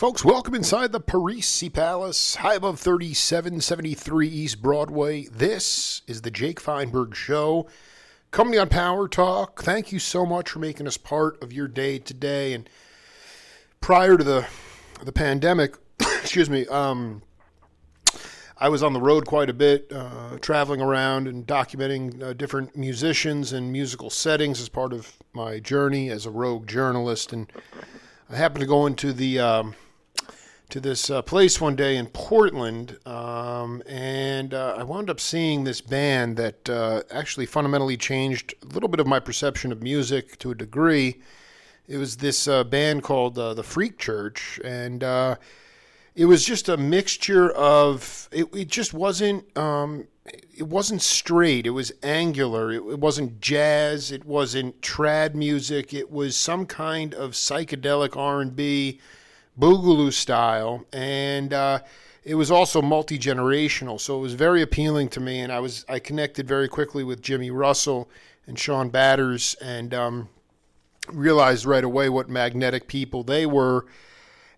Folks, welcome inside the Parisi Palace, high above 3773 East Broadway. This is the Jake Feinberg Show, coming on Power Talk. Thank you so much for making us part of your day today. And prior to the pandemic, excuse me, I was on the road quite a bit, traveling around and documenting different musicians and musical settings as part of my journey as a rogue journalist. And I happened to go into this place one day in Portland, and I wound up seeing this band that actually fundamentally changed a little bit of my perception of music to a degree. It was this band called the Freak Church, and it was just a mixture of it just wasn't it wasn't straight. It was angular. It wasn't jazz. It wasn't trad music. It was some kind of psychedelic R&B, boogaloo style, and it was also multi-generational. So it was very appealing to me, and I connected very quickly with Jimmy Russell and Sean Batters, and realized right away what magnetic people they were.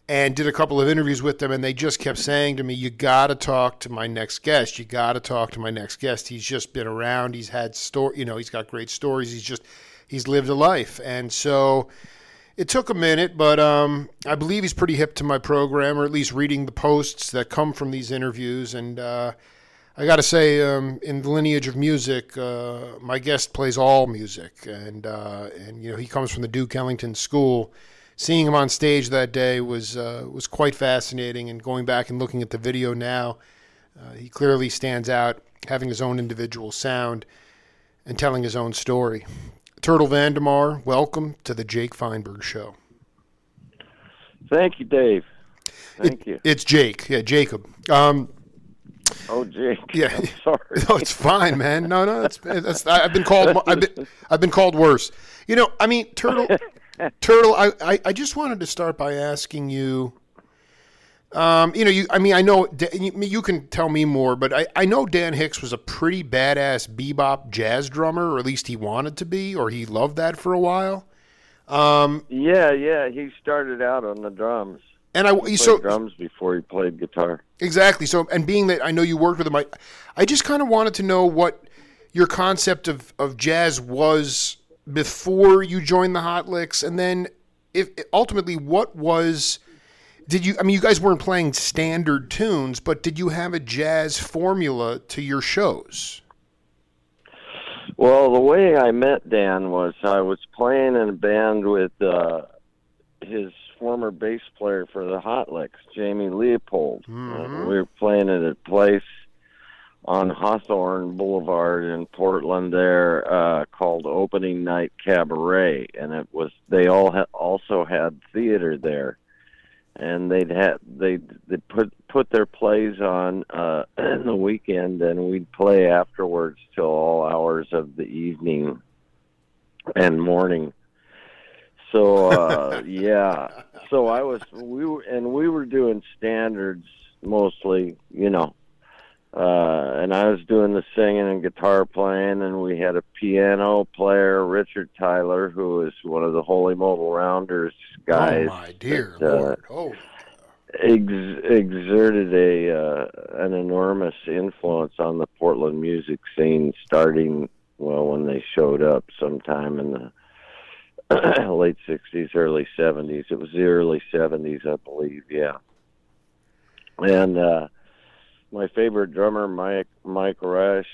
And did a couple of interviews with them, and they just kept saying to me, you got to talk to my next guest. You got to talk to my next guest. He's just been around. He's had he's got great stories. He's lived a life. And so it took a minute, but I believe he's pretty hip to my program, or at least reading the posts that come from these interviews. And I got to say, in the lineage of music, my guest plays all music. And he comes from the Duke Ellington School. Seeing him on stage that day was quite fascinating, and going back and looking at the video now, he clearly stands out, having his own individual sound and telling his own story. Turtle VanDemarr, welcome to the Jake Feinberg Show. Thank you, Dave. Thank you. It's Jake. Yeah, Jacob. Oh, Jake. Yeah. I'm sorry. No, it's fine, man. No, I've been called worse. Turtle, I just wanted to start by asking you, I know, you can tell me more, but I know Dan Hicks was a pretty badass bebop jazz drummer, or at least he wanted to be, or he loved that for a while. Yeah, he started out on the drums. And he played drums before he played guitar. Exactly. So, and being that I know you worked with him, I just kind of wanted to know what your concept of jazz was before you joined the Hot Licks, and then ultimately what was, you guys weren't playing standard tunes, but did you have a jazz formula to your shows? Well, the way I met Dan was I was playing in a band with his former bass player for the Hot Licks, Jamie Leopold. Mm-hmm. We were playing at a place on Hawthorne Boulevard in Portland there, called Opening Night Cabaret, and they also had theater there, and they put their plays on in the weekend, and we'd play afterwards till all hours of the evening and morning. So yeah, so we were doing standards mostly, and I was doing the singing and guitar playing, and we had a piano player, Richard Tyler, who is one of the Holy Modal Rounders guys. Oh, my dear Lord. Oh. Exerted an enormous influence on the Portland music scene, starting, when they showed up sometime in the late 60s, early 70s. It was the early 70s, I believe, yeah. And my favorite drummer, Mike Rush,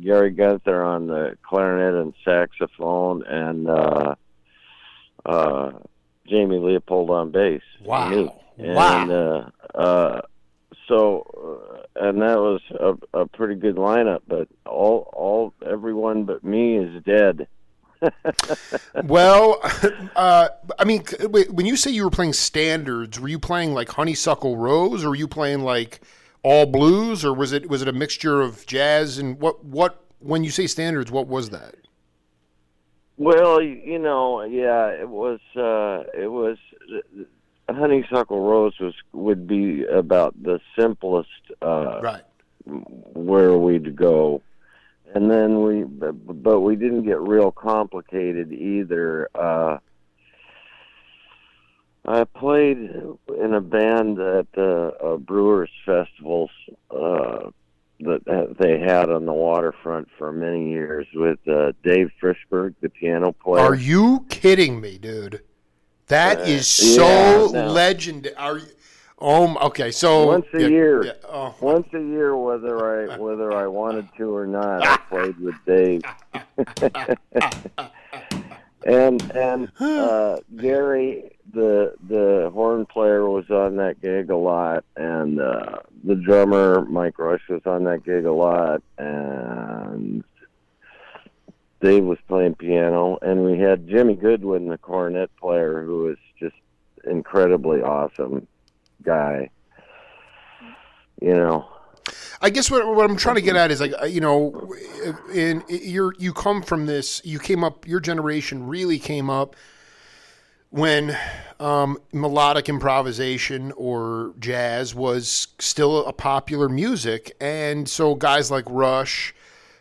Gary Gunther on the clarinet and saxophone, and Jamie Leopold on bass. Wow! Me. And, wow! And that was a pretty good lineup, but everyone but me is dead. Well, when you say you were playing standards, were you playing like Honeysuckle Rose, or were you playing like all blues, or was it a mixture of jazz and what? When you say standards, what was that? Well, yeah, it was Honeysuckle Rose would be about the simplest, right, where we'd go. And then we didn't get real complicated either. I played in a band at Brewers festivals that they had on the waterfront for many years with Dave Frischberg, the piano player. Are you kidding me, dude? That is so legendary. Okay. So once a year, oh. once a year, whether I wanted to or not, I played with Dave. and Gary, the horn player, was on that gig a lot, and the drummer Mike Rush was on that gig a lot, and Dave was playing piano, and we had Jimmy Goodwin, the cornet player, who was just incredibly awesome guy. You know, I guess what I'm trying to get at is, like, you know, you come from this. You came up. Your generation really came up when melodic improvisation or jazz was still a popular music, and so guys like Rush,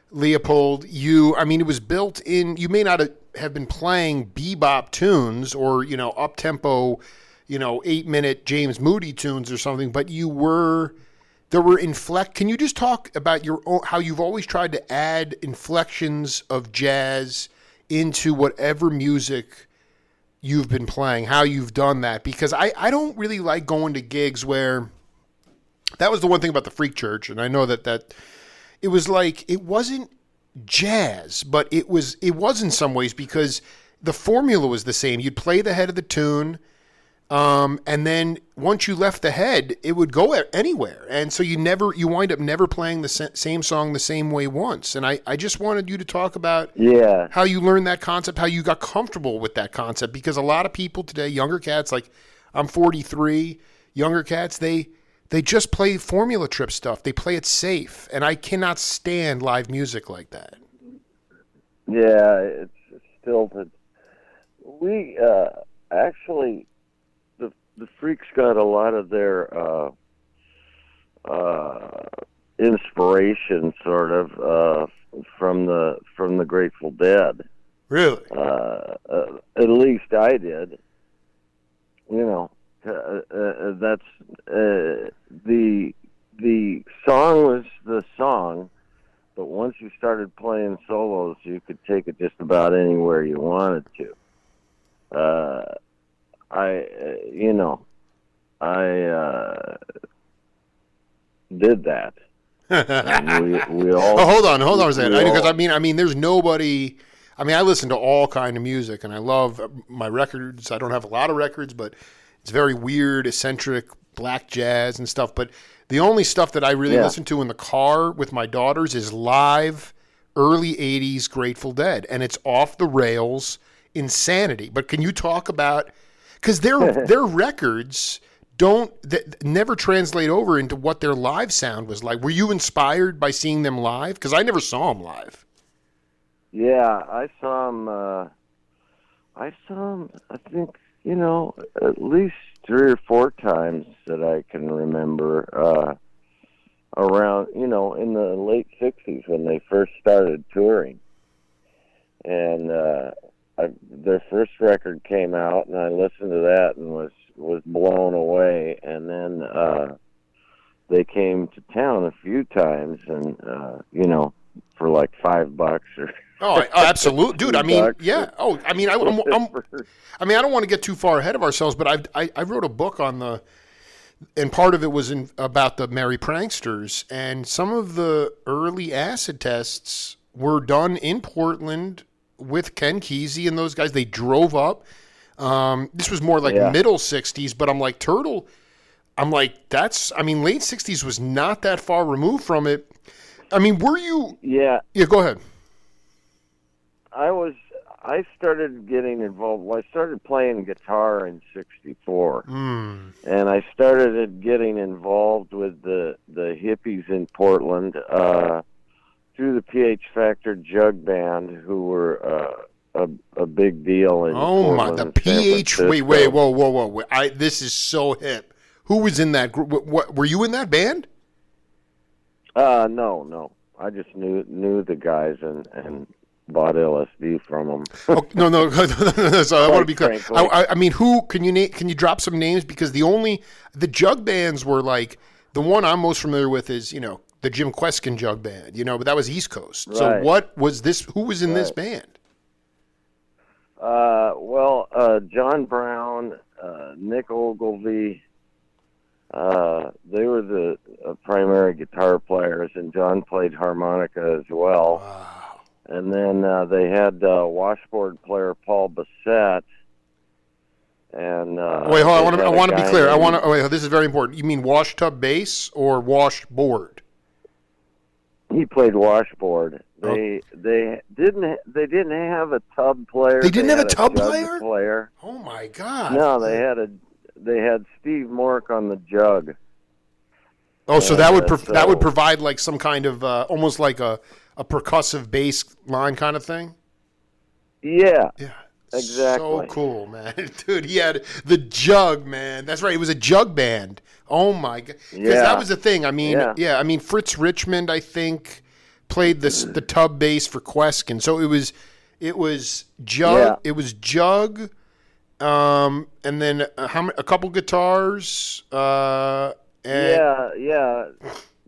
Leopold, it was built in. You may not have been playing bebop tunes or, you know, up tempo, you know, 8-minute James Moody tunes or something, but there were Can you just talk about how you've always tried to add inflections of jazz into whatever music you've been playing, how you've done that? Because I don't really like going to gigs where that was the one thing about the Freak Church, and I know that it was like, it wasn't jazz, but it was in some ways, because the formula was the same. You'd play the head of the tune, and then once you left the head, it would go anywhere. And so you wind up never playing the same song the same way once. And I just wanted you to talk about how you learned that concept, how you got comfortable with that concept, because a lot of people today, younger cats, like I'm 43, younger cats, they just play formula trip stuff. They play it safe, and I cannot stand live music like that. Yeah, it's still we actually the Freaks got a lot of their inspiration sort of from the Grateful Dead. Really? At least I did. You know. That's the song was the song, but once you started playing solos, you could take it just about anywhere you wanted to. I did that. we all. Hold on a second, because I mean, there's nobody. I mean, I listen to all kind of music, and I love my records. I don't have a lot of records, but it's very weird, eccentric, black jazz and stuff. But the only stuff that I really listen to in the car with my daughters is live early 80s Grateful Dead. And it's off the rails insanity. But can you talk about, because their records never translate over into what their live sound was like. Were you inspired by seeing them live? Because I never saw them live. Yeah, I saw them, I think, you know, at least 3 or 4 times that I can remember, around, you know, in the late 60s when they first started touring. And their first record came out, and I listened to that and was blown away. And then they came to town a few times, and, you know, for like $5 or... Oh, absolutely, dude. I mean, yeah. Oh, I mean, I don't want to get too far ahead of ourselves, but I wrote a book on and part of it was about the Merry Pranksters, and some of the early acid tests were done in Portland with Ken Kesey and those guys. They drove up. This was more like middle 60s, but I'm like, Turtle. I'm like, late 60s was not that far removed from it. I mean, were you? Yeah. Yeah. Go ahead. I started getting involved. Well, I started playing guitar in '64, and I started getting involved with the hippies in Portland through the PH Factor Jug Band, who were a big deal in Portland. The PH. Wait, whoa! This is so hip. Who was in that group? What were you in that band? No. I just knew the guys and bought LSD from them. Oh, no. So I want to be clear. Frankly. I mean, who can you name? Can you drop some names? Because the jug bands were like the one I'm most familiar with is the Jim Kweskin jug band. But that was East Coast. Right. So what was this? Who was in this band? John Brown, Nick Ogilvy. They were the primary guitar players, and John played harmonica as well. Wow. And then they had washboard player Paul Bassett. And wait, hold on. I want to be clear. This is very important. You mean wash tub bass or washboard? He played washboard. They didn't have a tub player. They didn't have a jug tub player. Oh my God! No, they had Steve Mork on the jug. Oh, so that would provide like some kind of almost like a percussive bass line kind of thing. Yeah. Yeah. Exactly. So cool, man. Dude, he had the jug, man. That's right. It was a jug band. Oh my God. Because that was the thing. I mean, I mean, Fritz Richmond, I think, played the tub bass for Kweskin. So it was jug. Yeah. It was jug. And then a couple guitars.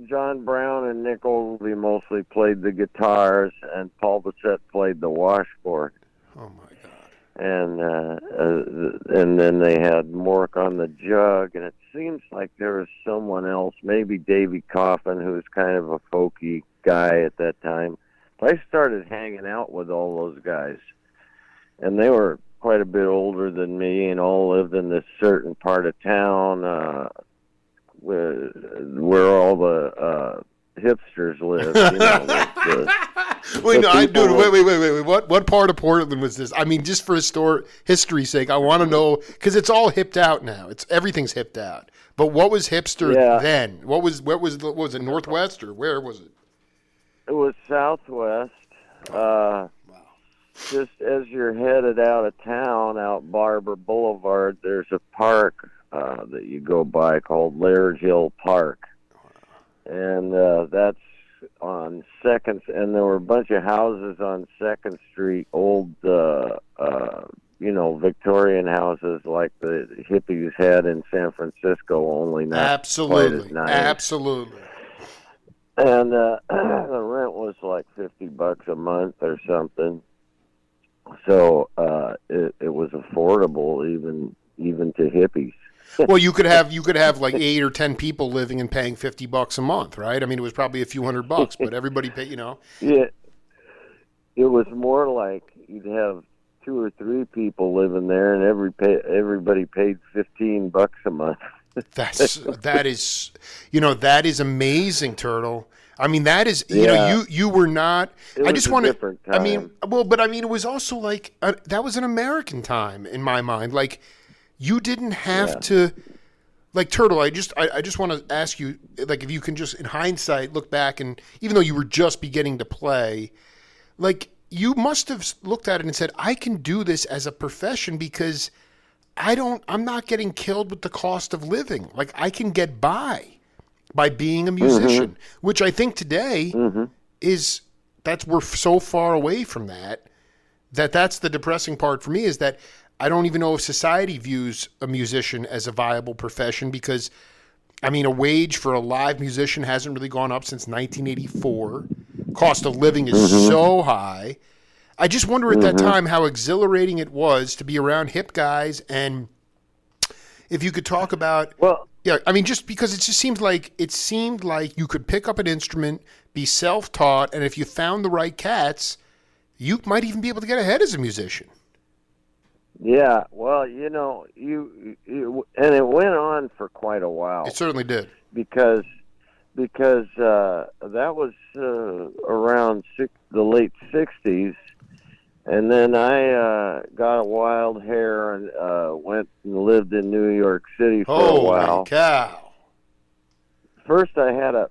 John Brown and Nick Ogilvy mostly played the guitars, and Paul Bassett played the washboard. Oh my God. And then they had Mork on the jug, and it seems like there was someone else, maybe Davy Coffin, who was kind of a folky guy at that time. But I started hanging out with all those guys, and they were quite a bit older than me, and all lived in this certain part of town where all the hipsters live. Wait, what part of Portland was this? I mean, just for history's sake, I want to know, because it's all hipped out now. Everything's hipped out. But what was hipster then? What was it, Northwest, or where was it? It was Southwest. Wow. Just as you're headed out of town, out Barber Boulevard, there's a park that you go by called Laird Hill Park. And that's on Second, and there were a bunch of houses on Second Street, old, Victorian houses like the hippies had in San Francisco, only not quite as nice. Absolutely. And the rent was like $50 a month or something, so it was affordable even to hippies. Well, you could have like 8 or 10 people living and paying $50 a month, right? I mean, it was probably a few $100, but everybody paid, Yeah, it was more like you'd have 2 or 3 people living there, and everybody paid $15 a month. that is amazing, Turtle. I mean, that is you were not. I just want to. I mean, it was also like that was an American time in my mind, like. You didn't have to, like, Turtle, I just want to ask you, like, if you can just, in hindsight, look back, and even though you were just beginning to play, like, you must have looked at it and said, I can do this as a profession because I'm not getting killed with the cost of living. Like, I can get by being a musician, which I think today we're so far away from that's the depressing part for me, is that I don't even know if society views a musician as a viable profession because, I mean, a wage for a live musician hasn't really gone up since 1984. Cost of living is so high. I just wonder at that time how exhilarating it was to be around hip guys, and if you could talk about, I mean, just because it seemed like you could pick up an instrument, be self-taught, and if you found the right cats, you might even be able to get ahead as a musician. Yeah, well, you and it went on for quite a while. It certainly did. Because that was around the late 60s, and then I got a wild hair and went and lived in New York City for a while. Holy cow. First I had a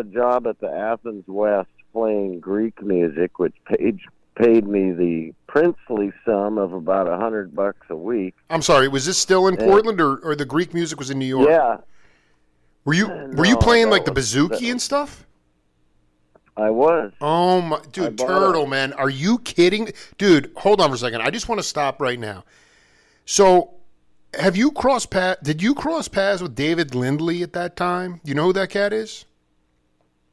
job at the Athens West playing Greek music, which paid me the princely sum of about $100 a week. I'm sorry, was this still in Portland, or the Greek music was in New York? Yeah. Were you playing like the bouzouki and stuff? I was. Oh my, dude, Turtle, man, are you kidding? Dude, hold on for a second. I just want to stop right now. So, have you crossed paths? Did you cross paths with David Lindley at that time? You know who that cat is?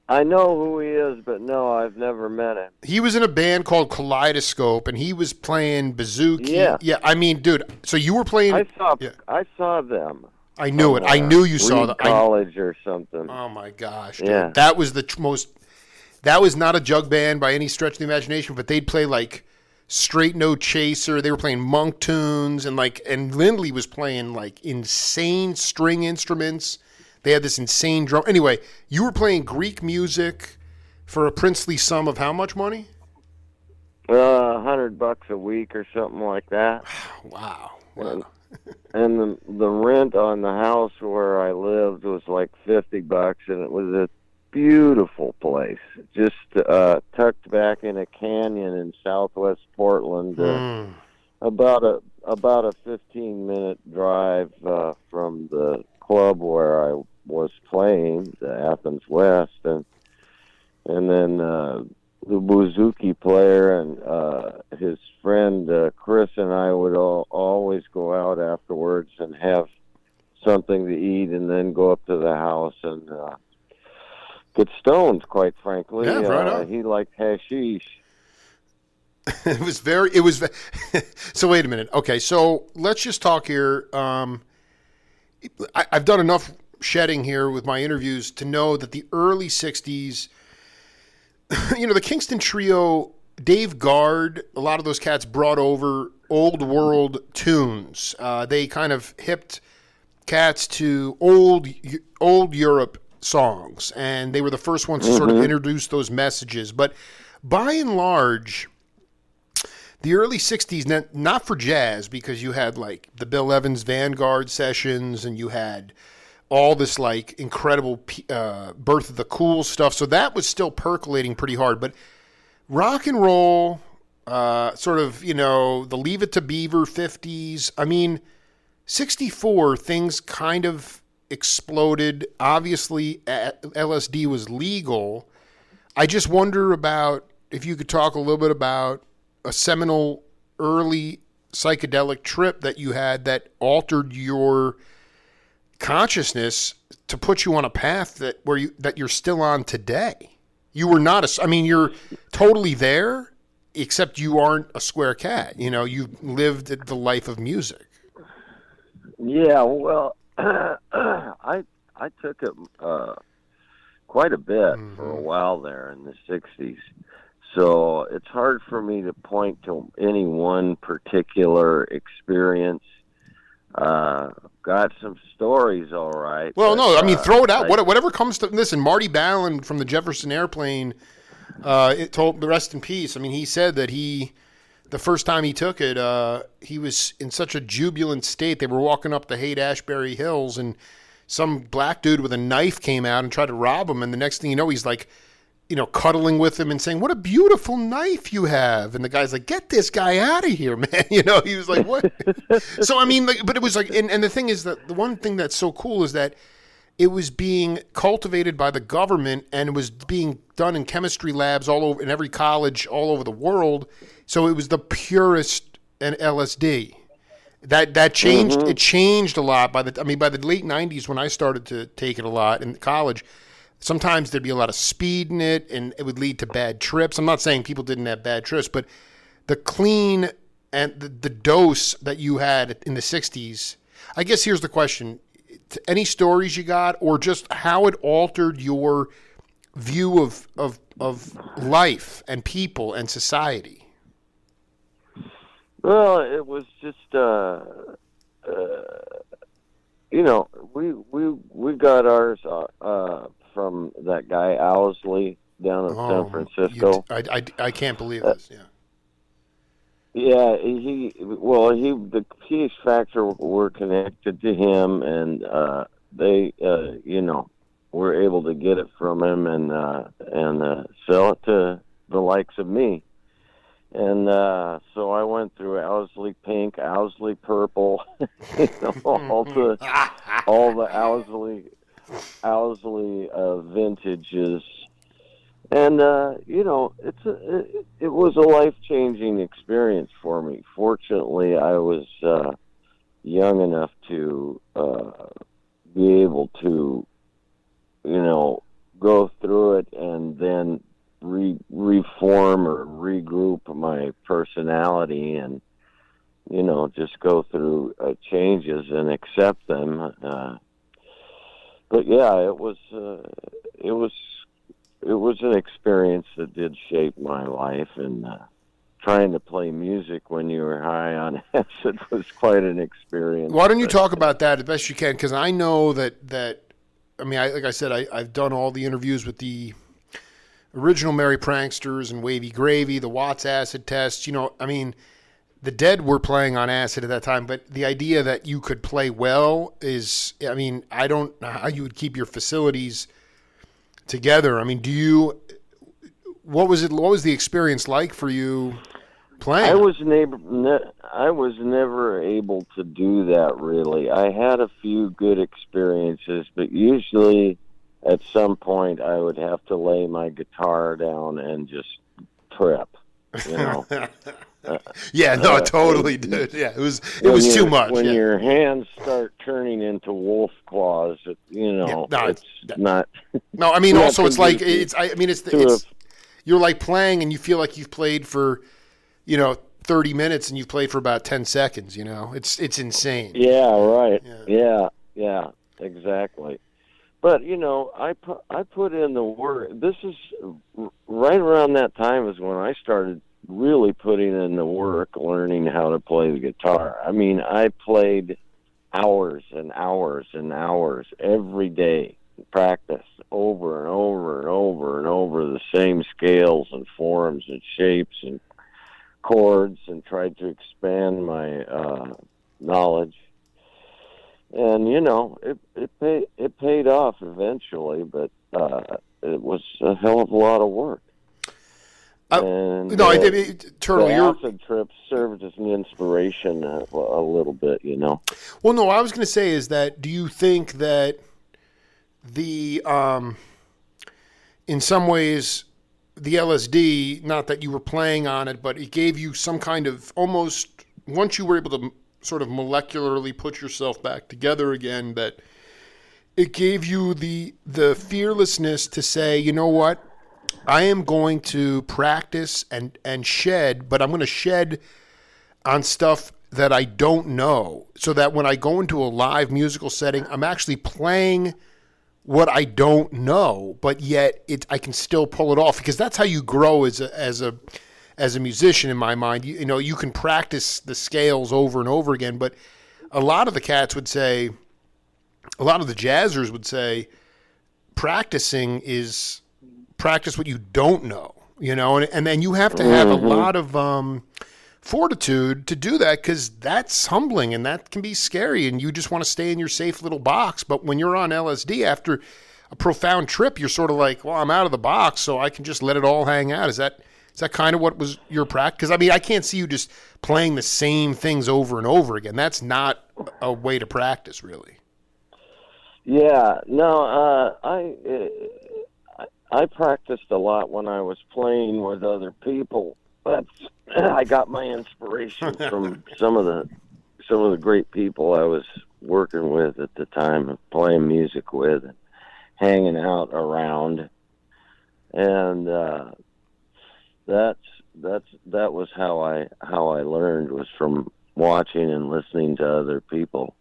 I know who he is, but no, I've never met him. He was in a band called Kaleidoscope, and he was playing bouzouki. Yeah. Yeah, I mean, dude, so you were playing... I saw them. I knew it. I knew you saw them. College or something. Oh, my gosh, dude. Yeah. That was the most... That was not a jug band by any stretch of the imagination, but they'd play, like, Straight No Chaser. They were playing monk tunes, and Lindley was playing, like, insane string instruments. They had this insane drum. Anyway, you were playing Greek music for a princely sum of how much money? $100 a week or something like that. Wow. And the rent on the house where I lived was like $50, and it was a beautiful place, just tucked back in a canyon in southwest Portland. About a 15-minute drive from the club where I was playing, the Athens West, and then the bouzouki player and his friend Chris and I would always go out afterwards and have something to eat, and then go up to the house and get stoned. Quite frankly, yeah, right on. He liked hashish. It was so wait a minute. Okay, so let's just talk here. I've done enough shedding here with my interviews to know that the early 60s, the Kingston Trio, Dave Guard, a lot of those cats brought over old world tunes. They kind of hipped cats to old Europe songs, and they were the first ones to sort of introduce those messages. But by and large, the early 60s, not for jazz, because you had like the Bill Evans Vanguard sessions, and you had all this like incredible Birth of the Cool stuff. So that was still percolating pretty hard. But rock and roll, sort of, the Leave It to Beaver 50s. I mean, 64, things kind of exploded. Obviously, LSD was legal. I just wonder about if you could talk a little bit about a seminal early psychedelic trip that you had that altered your consciousness to put you on a path that you're still on today. You were not you're totally there, except you aren't a square cat. You lived the life of music. Yeah, well, I took it quite a bit for a while there in the 60s. So it's hard for me to point to any one particular experience. Got some stories, all right. Well, no, throw it out. Whatever comes to... Listen, Marty Ballin from the Jefferson Airplane, it told, rest in peace. He said that the first time he took it, he was in such a jubilant state. They were walking up the Haight-Ashbury Hills, and some black dude with a knife came out and tried to rob him, and the next thing you know, he's like, cuddling with him and saying, "What a beautiful knife you have." And the guy's like, "Get this guy out of here, man." He was like, "What?" So, but it was like, and the thing is that the one thing that's so cool is that it was being cultivated by the government, and it was being done in chemistry labs all over, in every college all over the world. So it was the purest and LSD. That changed. It changed a lot by the late 90s when I started to take it a lot in college. Sometimes there'd be a lot of speed in it, and it would lead to bad trips. I'm not saying people didn't have bad trips, but the clean and the dose that you had in the 60s, I guess here's the question. Any stories you got, or just how it altered your view of life and people and society? Well, it was just, we got ours from that guy Owsley down in San Francisco. I can't believe this. Yeah. Yeah, the Peace Factor were connected to him, and they, were able to get it from him and sell it to the likes of me. And so I went through Owsley Pink, Owsley Purple, all the Owsley vintages, And it was a life-changing experience for me. Fortunately, I was young enough to be able to, go through it and then reform or regroup my personality and, just go through changes and accept them. But yeah, it was an experience that did shape my life, and trying to play music when you were high on acid was quite an experience. Why don't you talk about that as best you can? Because I know that I mean, like I said, I've done all the interviews with the original Merry Pranksters and Wavy Gravy, the Watts acid test. I mean, the Dead were playing on acid at that time, but the idea that you could play well is, I mean, I don't know how you would keep your facilities together. I mean, what was the experience like for you playing? I was never able to do that, really. I had a few good experiences, but usually at some point I would have to lay my guitar down and just trip, Yeah, no, totally, dude. Yeah, it was too much. When yeah. your hands start turning into wolf claws, it's not. No, I mean, also it's like you're like playing and you feel like you've played for, 30 minutes and you've played for about 10 seconds. It's insane. Yeah, right. Yeah, exactly. But I put in the work. This is right around that time is when I started really putting in the work, learning how to play the guitar. I mean, I played hours and hours and hours every day, practice over and over and over and over the same scales and forms and shapes and chords, and tried to expand my knowledge. And it paid off eventually, but it was a hell of a lot of work. Turtle, the acid trip served as an inspiration a little bit, Well, no, what I was going to say is that, do you think that the, in some ways, the LSD, not that you were playing on it, but it gave you some kind of almost, once you were able to sort of molecularly put yourself back together again, that it gave you the fearlessness to say, you know what? I am going to practice and shed, but I'm going to shed on stuff that I don't know, so that when I go into a live musical setting, I'm actually playing what I don't know, but yet I can still pull it off, because that's how you grow as a musician, in my mind. You can practice the scales over and over again, but a lot of the cats would say, a lot of the jazzers would say, practicing is practice what you don't know, and then you have to have a lot of fortitude to do that, because that's humbling and that can be scary, and you just want to stay in your safe little box. But when you're on LSD after a profound trip, you're sort of like, well, I'm out of the box, so I can just let it all hang out. Is that kind of what was your practice? Because I mean, I can't see you just playing the same things over and over again. That's not a way to practice, really. Yeah, no, I practiced a lot when I was playing with other people. I got my inspiration from some of the great people I was working with at the time, playing music with, and hanging out around, and that was how I learned, was from watching and listening to other people.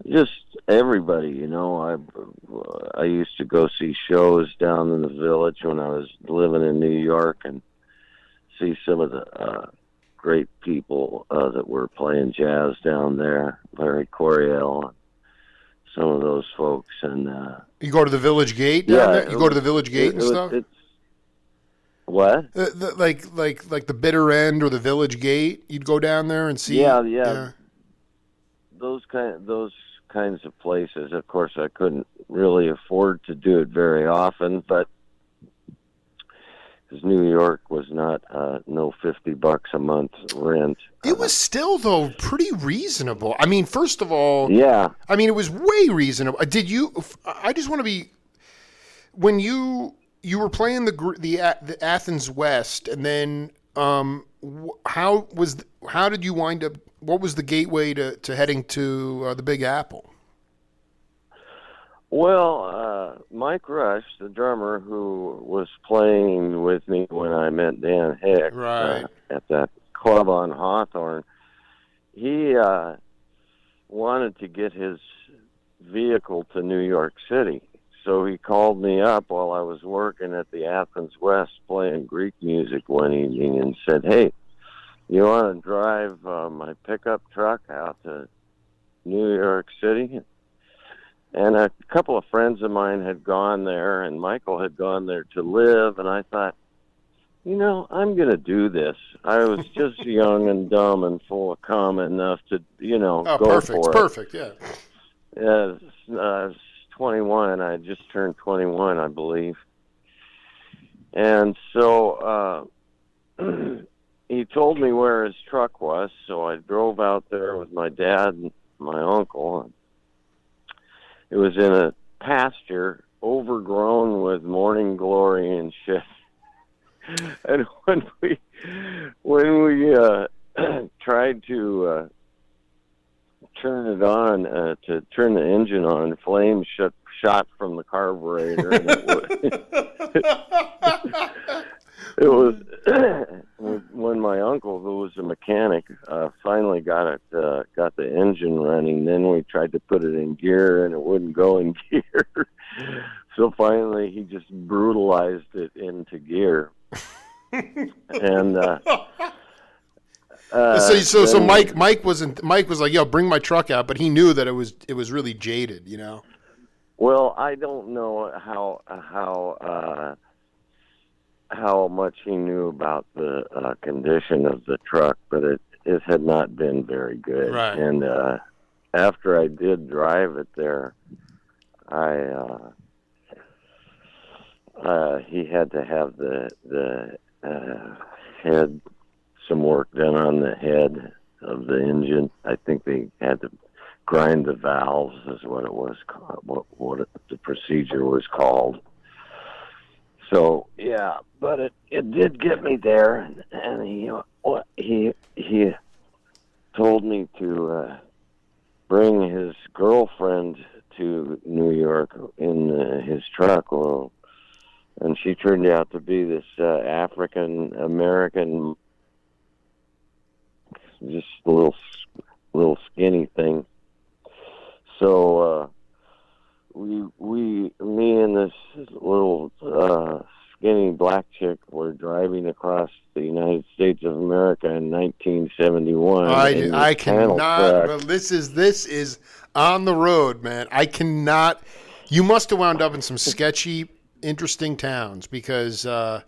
Just everybody, I used to go see shows down in the Village when I was living in New York, and see some of the great people that were playing jazz down there, Larry Coryell, some of those folks. And you go to the Village Gate down there? You go to the Village Gate and stuff? What? Like the Bitter End or the Village Gate? You'd go down there and see? Yeah. Those kinds of places. Of course, I couldn't really afford to do it very often, but because New York was not no $50 a month rent. It was still, though, pretty reasonable. I mean, first of all, yeah. I mean, it was way reasonable. Did you? I just want to be, when you you were playing the Athens West, and then how did you wind up? What was the gateway to heading to the Big Apple? Well, Mike Rush, the drummer who was playing with me when I met Dan Hicks Right. at that club on Hawthorne, he wanted to get his vehicle to New York City. So he called me up while I was working at the Athens West playing Greek music one evening and said, "Hey, you want to drive my pickup truck out to New York City?" And a couple of friends of mine had gone there, and Michael had gone there to live, and I thought, I'm going to do this. I was just young and dumb and full of cum enough to, go perfect. for it. Perfect, yeah. I was 21. I had just turned 21, I believe. And so he told me where his truck was, so I drove out there with my dad and my uncle. It was in a pasture overgrown with morning glory and shit. And when we tried to turn it on, to turn the engine on, flames shot from the carburetor. And it was when my uncle, who was a mechanic, finally got the engine running. Then we tried to put it in gear, and it wouldn't go in gear. So finally, he just brutalized it into gear. And so Mike was like, "Yo, bring my truck out," but he knew that it was really jaded, Well, I don't know how much he knew about the condition of the truck, but it had not been very good. Right. And after I did drive it there, he had to have the head, some work done on the head of the engine. I think they had to grind the valves, is what it was called, what the procedure was called. So yeah, but it did get me there, and he told me to bring his girlfriend to New York in his truck. Well, and she turned out to be this African American, just a little skinny thing. So me and this little skinny black chick were driving across the United States of America in 1971. I cannot. Well, this is on the road, man. I cannot. You must have wound up in some sketchy, interesting towns, because I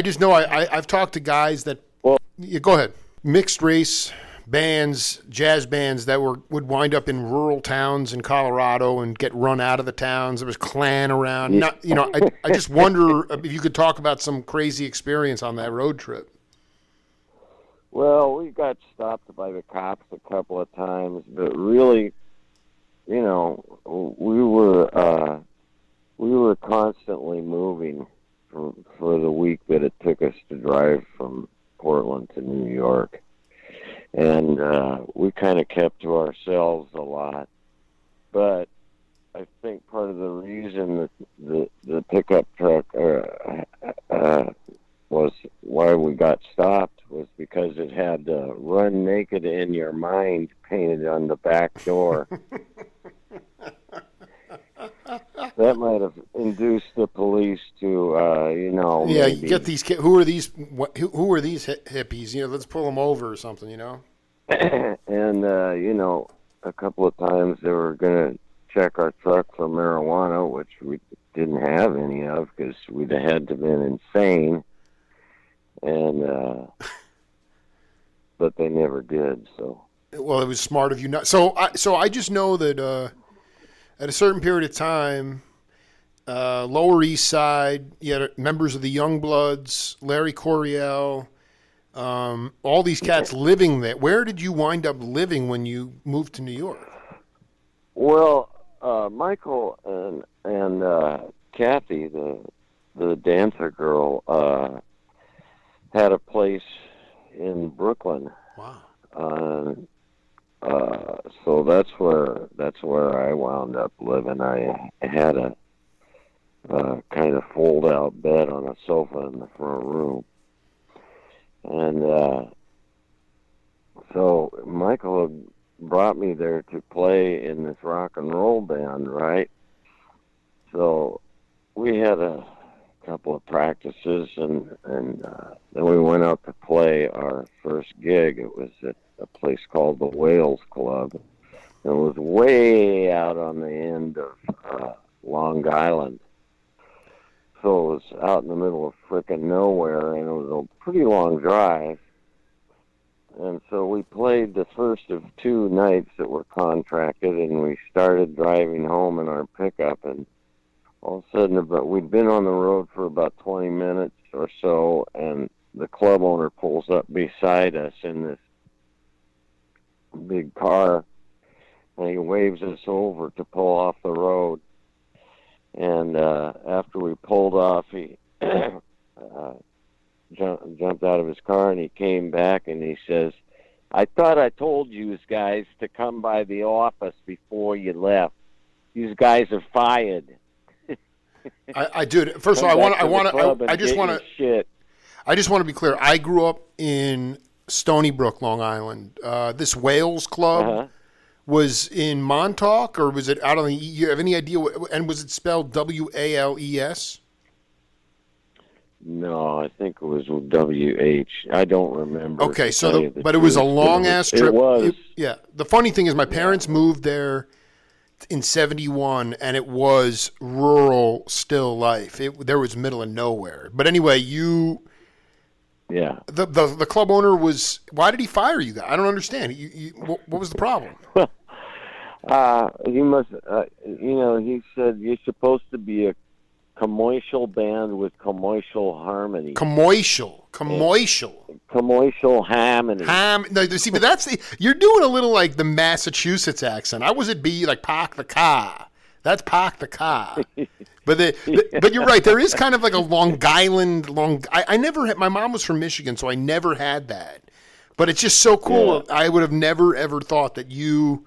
just know I've talked to guys that. Well, yeah, go ahead. Mixed race bands, jazz bands that would wind up in rural towns in Colorado and get run out of the towns. There was Klan around. I just wonder if you could talk about some crazy experience on that road trip. Well, we got stopped by the cops a couple of times, but really, we were constantly moving for the week that it took us to drive from Portland to New York. And we kind of kept to ourselves a lot. But I think part of the reason that the pickup truck was why we got stopped was because it had "Run Naked in Your Mind" painted on the back door. That might have induced the police to, Yeah, maybe. you get these kids. Who are these hippies? Let's pull them over or something, And, a couple of times they were going to check our truck for marijuana, which we didn't have any of because we'd have had to have been insane. And, but they never did, so. Well, it was smart of you not. So I just know that at a certain period of time, Lower East Side, you had members of the Youngbloods, Larry Coryell, all these cats living there. Where did you wind up living when you moved to New York? Well, Michael and Kathy, the dancer girl, had a place in Brooklyn. Wow. So that's where I wound up living. I had a kind of fold out bed on a sofa in the front room, and so Michael had brought me there to play in this rock and roll band, right? So we had a couple of practices, and then we went out to play our first gig. It was at a place called the Wales Club. It was way out on the end of Long Island. So it was out in the middle of frickin' nowhere, and it was a pretty long drive. And so we played the first of 2 nights that were contracted, and we started driving home in our pickup, and all of a sudden, we'd been on the road for about 20 minutes or so, and the club owner pulls up beside us in this big car, and he waves us over to pull off the road. And after we pulled off, he jumped out of his car, and he came back, and he says, "I thought I told you guys to come by the office before you left. These guys are fired." I do. First of all, I just want to be clear. I grew up in Stony Brook, Long Island. This Wales Club was in Montauk, or was it out on the? You have any idea? And was it spelled Wales? No, I think it was WH. I don't remember. Okay, but it was a long ass trip. It was. Yeah. The funny thing is, my parents moved there in 71, and it was rural still life. There was middle of nowhere. But anyway, the club owner was. Why did he fire you guys? I don't understand. What was the problem? He must. He said you're supposed to be a commercial band with commercial harmony. Commercial harmony. No, see, but you're doing a little like the Massachusetts accent. I was like park the car. That's park the car. But you're right. There is kind of like a Long Island. I never had. My mom was from Michigan, so I never had that. But it's just so cool. Yeah. I would have never ever thought that you,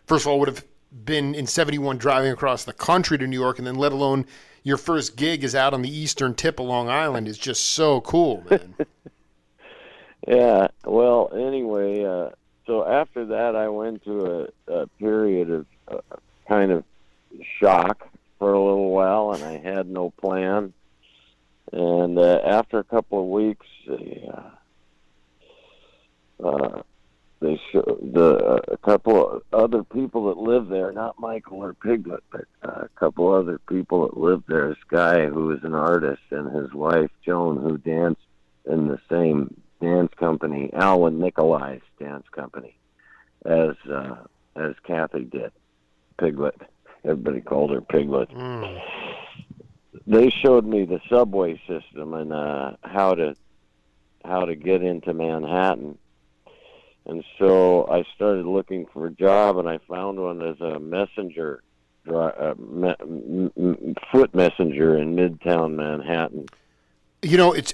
first of all, would have been in 71 driving across the country to New York, and then let alone your first gig is out on the eastern tip of Long Island is just so cool, man. Yeah. Well, anyway, so after that, I went to a period of kind of shock for a little while, and I had no plan. And after a couple of weeks, a couple of other people that lived there, not Michael or Piglet, but a couple other people that lived there. This guy who was an artist, and his wife Joan, who danced in the same dance company, Alwyn Nicolai's dance company, as Kathy did. Piglet. Everybody called her Piglet. Mm. They showed me the subway system and how to get into Manhattan. And so I started looking for a job, and I found one as a messenger, foot messenger in Midtown Manhattan.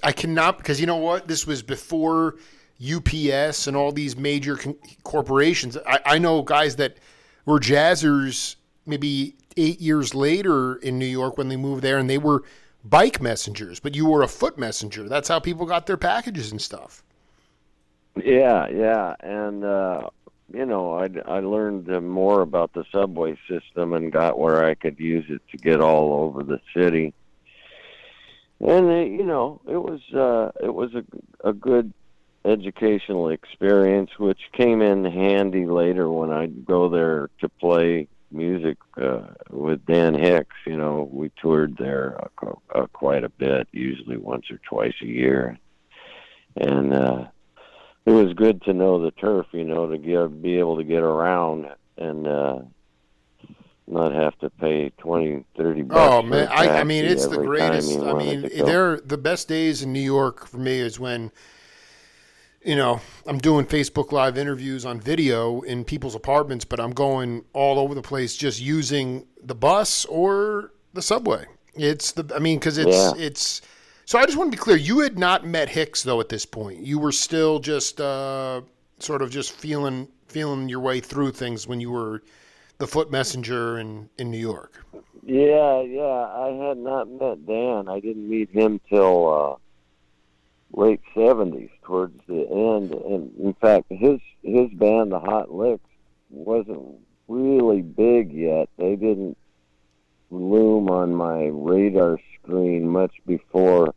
I cannot, because you know what? This was before UPS and all these major corporations. I know guys that were jazzers maybe 8 years later in New York when they moved there, and they were bike messengers, but you were a foot messenger. That's how people got their packages and stuff. Yeah, and I learned more about the subway system and got where I could use it to get all over the city. And it was a good educational experience, which came in handy later when I'd go there to play music with Dan Hicks. We toured there quite a bit, usually once or twice a year, and it was good to know the turf, be able to get around and not have to pay $20, $30. Oh man, I mean, it's the greatest. I mean, they're the best days in New York for me is when, I'm doing Facebook Live interviews on video in people's apartments, but I'm going all over the place just using the bus or the subway. Because Yeah. it's. So I just want to be clear. You had not met Hicks though at this point. You were still just sort of just feeling your way through things when you were the foot messenger in New York. Yeah, I had not met Dan. I didn't meet him till late 70s, towards the end. And in fact, his band, the Hot Licks, wasn't really big yet. They didn't loom on my radar screen much before.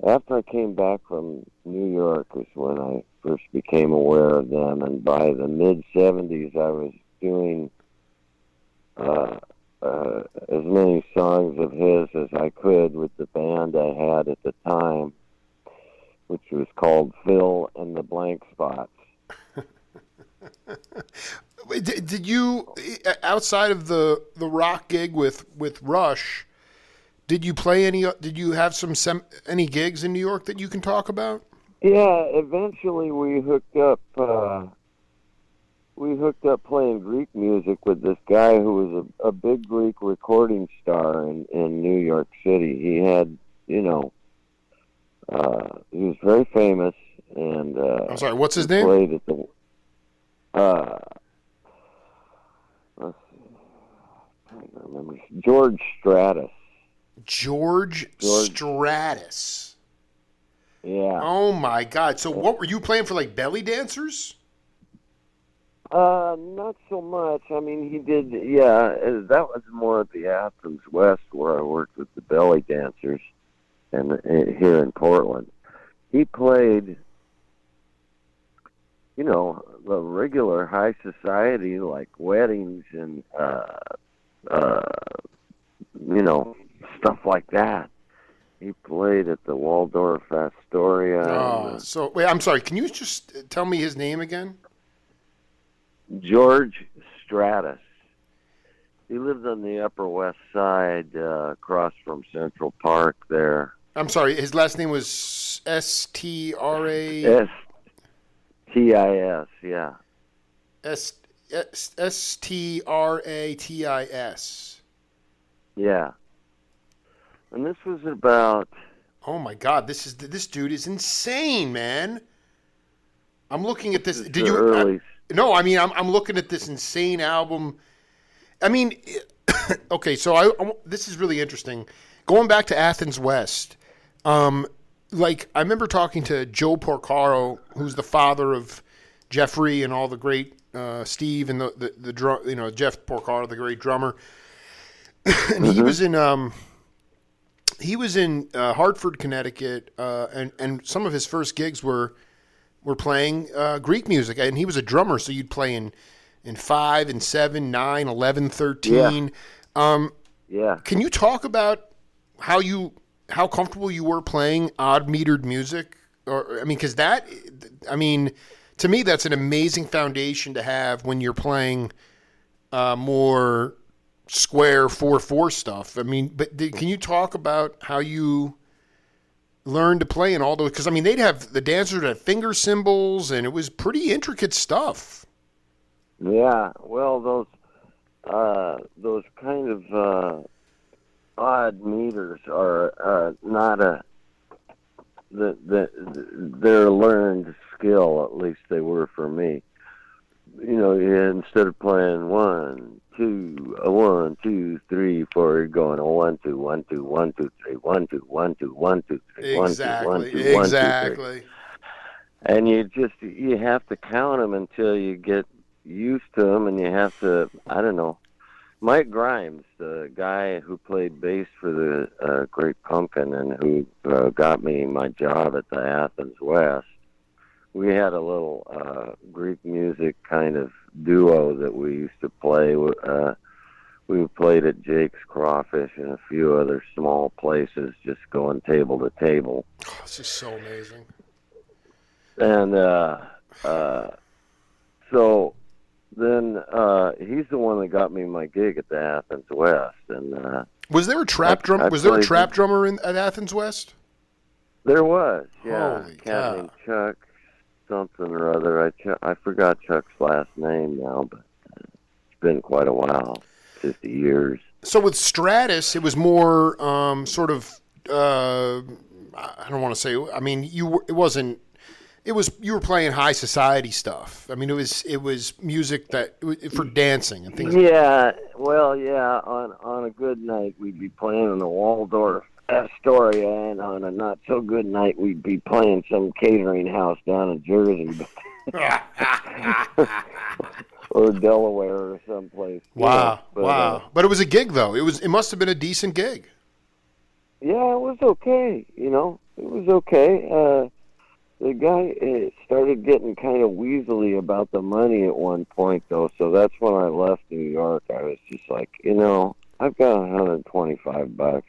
After I came back from New York is when I first became aware of them. And by the mid-70s, I was doing as many songs of his as I could with the band I had at the time, which was called Phil and the Blank Spots. Did you, outside of the rock gig with Rush, did you play any? Did you have any gigs in New York that you can talk about? Yeah, eventually we hooked up. We hooked up playing Greek music with this guy who was a big Greek recording star in New York City. He had, he was very famous, and I'm sorry, what's his name? Played at the. Let's see, I'm trying to remember. George Stratus. George Stratus. Yeah. Oh my God! So what were you playing for? Like belly dancers? Not so much. I mean, he did. Yeah, that was more at the Athens West where I worked with the belly dancers, and here in Portland, he played. The regular high society, like weddings and, stuff like that. He played at the Waldorf Astoria. So wait, I'm sorry. Can you just tell me his name again? George Stratus. He lived on the Upper West Side, across from Central Park there. I'm sorry. His last name was S-T-R-A... S-T-I-S, yeah. S-T-R-A-T-I-S. Yeah. And this was about... Oh my God! This dude is insane, man. I'm looking at this. Did you? Early... No, I mean I'm looking at this insane album. I mean, okay, so this is really interesting. Going back to Athens West, like I remember talking to Joe Porcaro, who's the father of Jeffrey and all the great Steve and the drum, Jeff Porcaro, the great drummer, and he was in Hartford, Connecticut, and some of his first gigs were playing Greek music, and he was a drummer, so you'd play in 5 and 7, 9, 11, 13. Yeah. Can you talk about how comfortable you were playing odd metered music? Because to me, that's an amazing foundation to have when you're playing more square 4/4 stuff. Can you talk about how you learned to play in all those? Because they'd have the dancers had finger cymbals, and it was pretty intricate stuff. Yeah, well, those kind of odd meters are not they're a learned skill. At least they were for me. Instead of playing 1, 2, 1, 2, 3, 4, you're going 1, 2, 1, 2, 1, 2, 3, 1, 2, 1, 2, 1, 2, 3, 1, 2, 1, 2, 1, 2, 3. And you have to count them until you get used to them, and you have to, I don't know. Mike Grimes, the guy who played bass for the Great Pumpkin and who got me my job at the Athens West, we had a little Greek music kind of duo that we used to play. We played at Jake's Crawfish and a few other small places, just going table to table. Oh, this is so amazing. And so then he's the one that got me my gig at the Athens West. And was there a trap drum? Was there a trap drummer at Athens West? There was, yeah. Holy a cat named Chuck something or other. I forgot Chuck's last name now, but it's been quite a while, 50 years. So with Stratus, it was more sort of. I don't want to say. I mean, it wasn't. It was you were playing high society stuff. I mean, it was music for dancing and things. Yeah, well, yeah. On a good night, we'd be playing in the Waldorf Astoria, and on a not so good night, we'd be playing some catering house down in Jersey, or Delaware, or someplace. Wow, wow! But it was a gig, though. It must have been a decent gig. Yeah, it was okay. It was okay. The guy started getting kind of weaselly about the money at one point, though. So that's when I left New York. I was just like, I've got $125.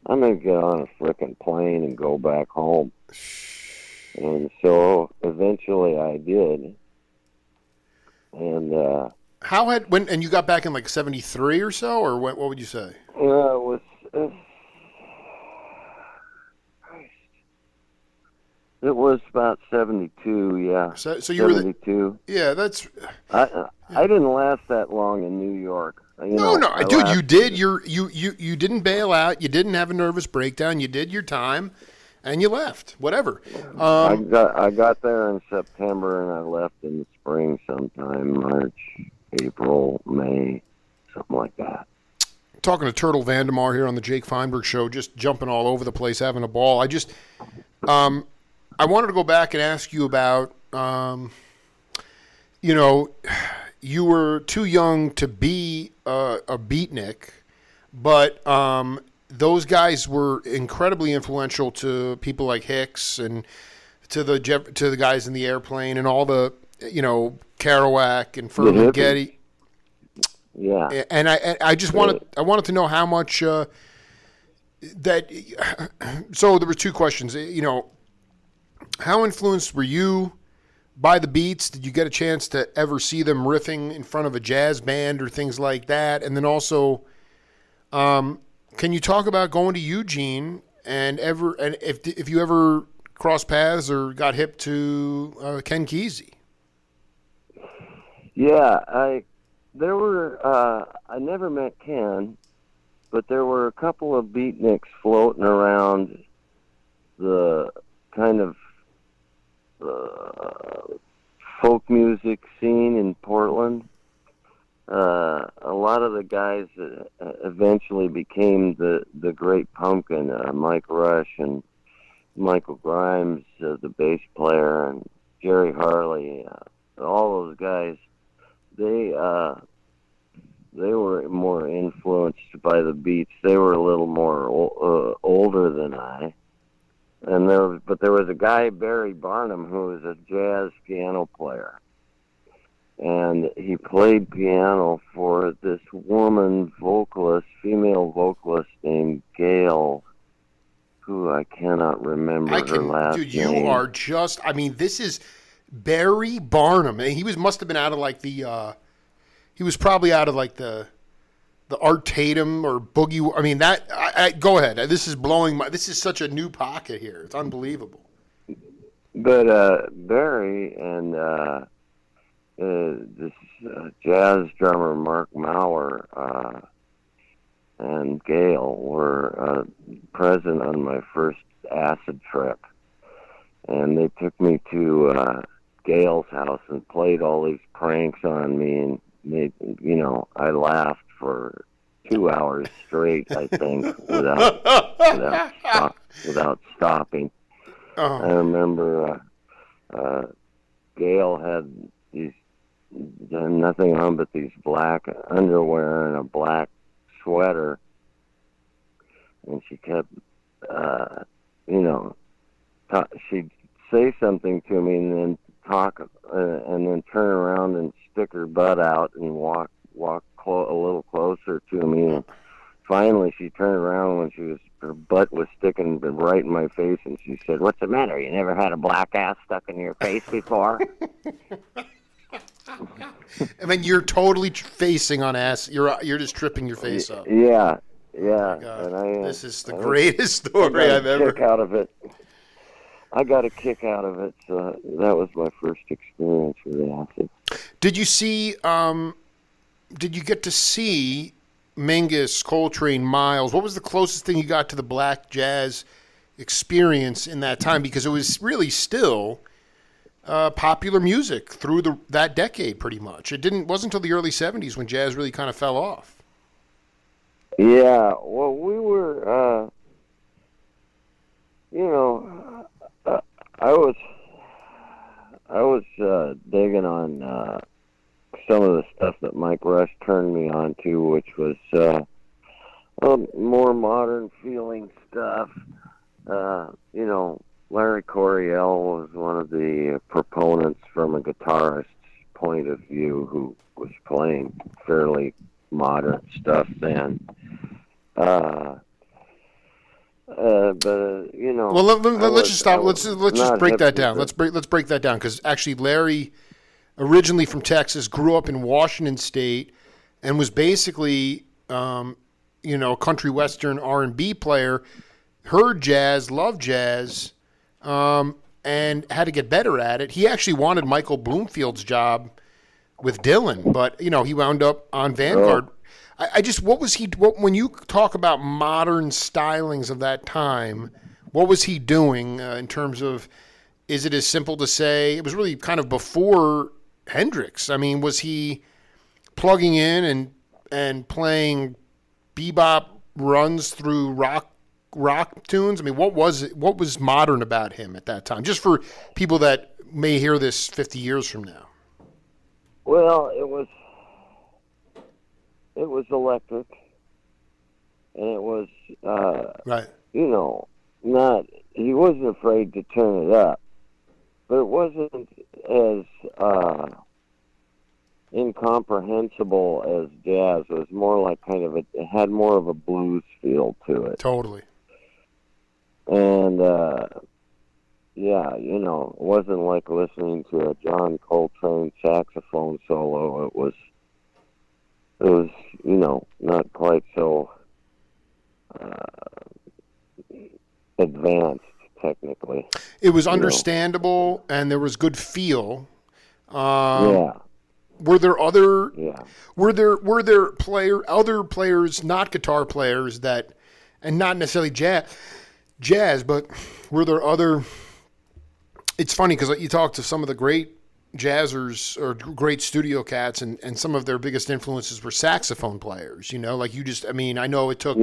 I'm gonna get on a frickin' plane and go back home. And so eventually I did. And and you got back in like 73 or so, or what would you say? It was. It was about 72, yeah. So you were 72. Yeah, that's. I didn't last that long in New York. No, dude, you did. You didn't bail out. You didn't have a nervous breakdown. You did your time, and you left. Whatever. I got there in September, and I left in the spring sometime, March, April, May, something like that. Talking to Turtle VanDemarr here on the Jake Feinberg Show, just jumping all over the place, having a ball. I wanted to go back and ask you about, you were too young to be a beatnik, but those guys were incredibly influential to people like Hicks and to the guys in the Airplane and all the, Kerouac and Furman Getty. Yeah. And I just wanted to know how much that. So there were two questions. How influenced were you by the Beats? Did you get a chance to ever see them riffing in front of a jazz band or things like that? And then also, can you talk about going to Eugene and if you ever crossed paths or got hip to Ken Kesey? Yeah, I never met Ken, but there were a couple of Beatniks floating around the kind of folk music scene in Portland. A lot of the guys eventually became the Great Pumpkin, Mike Rush and Michael Grimes, the bass player, and Jerry Harley. All those guys, they were more influenced by the Beats. They were a little more older than I. And there was a guy, Barry Barnum, who was a jazz piano player, and he played piano for this female vocalist named Gail, who I cannot remember her last name. Dude, you are just. I mean, this is Barry Barnum, and he must have been out of like the. He was probably out of like the Art Tatum or Boogie. I mean, go ahead. This is this is such a new pocket here. It's unbelievable. But Barry and this jazz drummer, Mark Maurer, and Gail were present on my first acid trip. And they took me to Gail's house and played all these pranks on me, and I laughed for 2 hours straight, I think, without stopping. Oh. I remember Gail had nothing on but these black underwear and a black sweater, and she kept, she'd say something to me and then talk, and then turn around and stick her butt out and walk a little closer to me, and finally she turned around when her butt was sticking right in my face, and she said, "What's the matter? You never had a black ass stuck in your face before?" I mean, you're totally facing on ass. You're just tripping your face up. Yeah. Oh, and this is the greatest story I've ever. I got a kick out of it. So that was my first experience with acid. Did you see? Did you get to see Mingus, Coltrane, Miles, what was the closest thing you got to the black jazz experience in that time? Because it was really still popular music through that decade, pretty much. Wasn't until the early '70s when jazz really kind of fell off. Yeah, well, we were, I was digging on some of the stuff that Mike Rush turned me on to, which was more modern feeling stuff. Larry Coryell was one of the proponents from a guitarist's point of view who was playing fairly modern stuff then. But Well, let's just stop. Let's just break that down. Let's break that down, because actually Larry, originally from Texas, grew up in Washington State, and was basically a country western R&B player. Heard jazz, loved jazz, and had to get better at it. He actually wanted Michael Bloomfield's job with Dylan, but he wound up on Vanguard. When you talk about modern stylings of that time, what was he doing in terms of, is it as simple to say, it was really kind of before Hendrix? I mean, was he plugging in and playing bebop runs through rock tunes? I mean, what was modern about him at that time? Just for people that may hear this 50 years from now. Well, it was electric, and it was right. He wasn't afraid to turn it up, but it wasn't as incomprehensible as jazz. It was more like it had more of a blues feel to it. Totally. And it wasn't like listening to a John Coltrane saxophone solo. It was not quite so advanced technically. It was understandable, and there was good feel. Yeah. Were there other? Yeah. Were there other players, not guitar players, that, and not necessarily jazz, but were there other? It's funny because you talk to some of the great jazzers or great studio cats, and some of their biggest influences were saxophone players. I know it took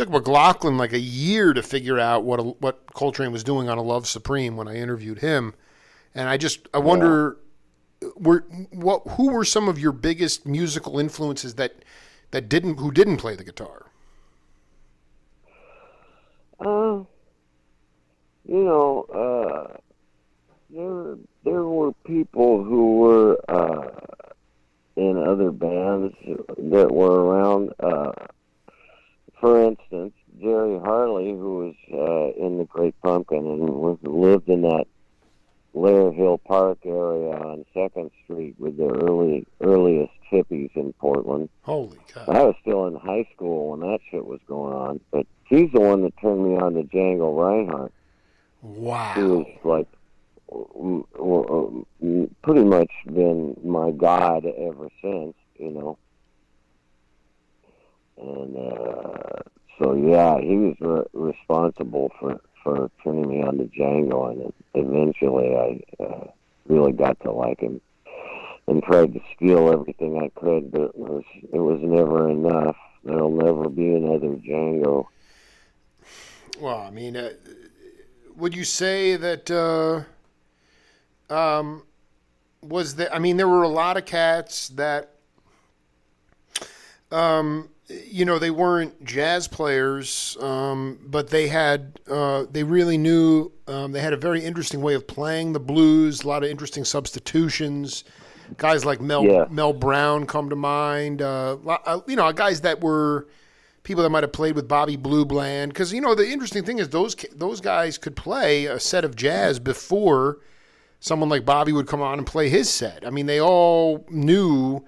McLaughlin like a year to figure out what Coltrane was doing on A Love Supreme when I interviewed him, and I wonder, who were some of your biggest musical influences who didn't play the guitar? There were people who were in other bands that were around. For instance, Jerry Harley, who was in the Great Pumpkin and lived in that Lair Hill Park area on 2nd Street with the earliest hippies in Portland. Holy cow. I was still in high school when that shit was going on, but he's the one that turned me on to Django Reinhardt. Wow. He was like pretty much been my god ever since, And he was responsible for turning me on to Django, and eventually I really got to like him and tried to steal everything I could, but it was never enough. There'll never be another Django. Well, I mean, would you say that there were a lot of cats that they weren't jazz players, but they really knew, they had a very interesting way of playing the blues, a lot of interesting substitutions. Guys like Mel Brown come to mind, guys that were people that might have played with Bobby Blue Bland. Because, the interesting thing is those guys could play a set of jazz before someone like Bobby would come on and play his set. I mean, they all knew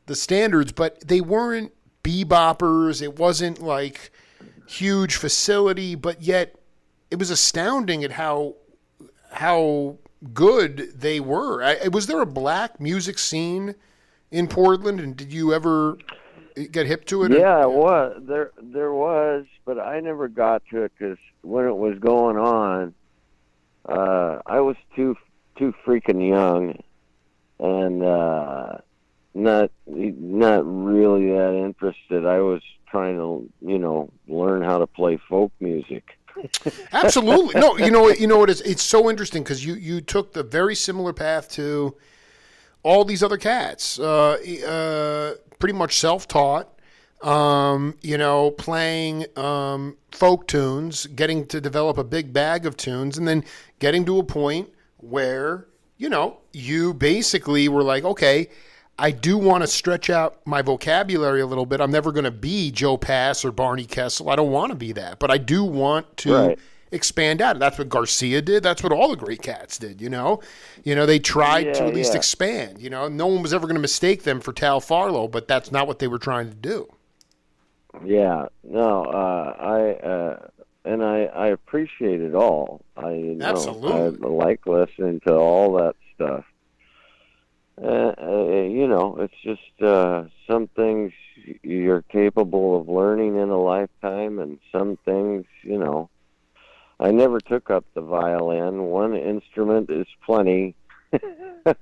the standards, but they weren't beboppers. It wasn't like huge facility, but yet it was astounding at how good they were. Was there a black music scene in Portland, and did you ever get hip to it? Yeah, it was there was, but I never got to it because when it was going on, I was too freaking young and not really that interested. I was trying to learn how to play folk music. Absolutely. No, you know what? It's so interesting because you took the very similar path to all these other cats. Pretty much self-taught. Playing folk tunes, getting to develop a big bag of tunes, and then getting to a point where you basically were like, okay, I do want to stretch out my vocabulary a little bit. I'm never going to be Joe Pass or Barney Kessel. I don't want to be that, but I do want to expand out. That's what Garcia did. That's what all the great cats did. They tried to at least expand. No one was ever going to mistake them for Tal Farlow, but that's not what they were trying to do. Yeah, no, I appreciate it all. Absolutely. I like listening to all that stuff. It's just some things you're capable of learning in a lifetime, and some things, I never took up the violin. One instrument is plenty. I'm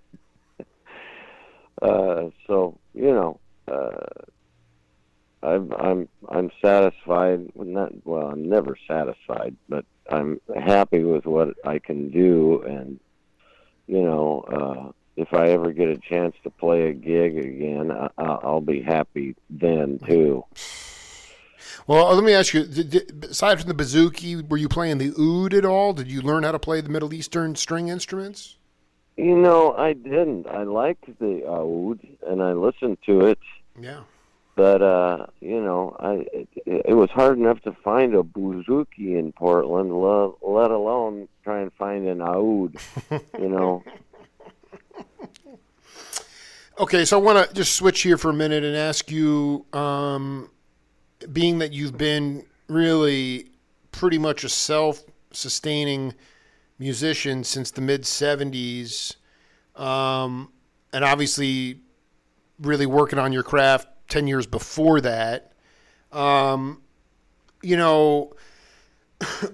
satisfied. I'm never satisfied, but I'm happy with what I can do, and if I ever get a chance to play a gig again, I'll be happy then too. Well, let me ask you, aside from the bouzouki, were you playing the oud at all? Did you learn how to play the Middle Eastern string instruments? I didn't. I liked the oud, and I listened to it. Yeah. But, it was hard enough to find a bouzouki in Portland, let alone try and find an oud, Okay, so I want to just switch here for a minute and ask you, being that you've been really pretty much a self-sustaining musician since the mid-'70s, and obviously really working on your craft 10 years before that,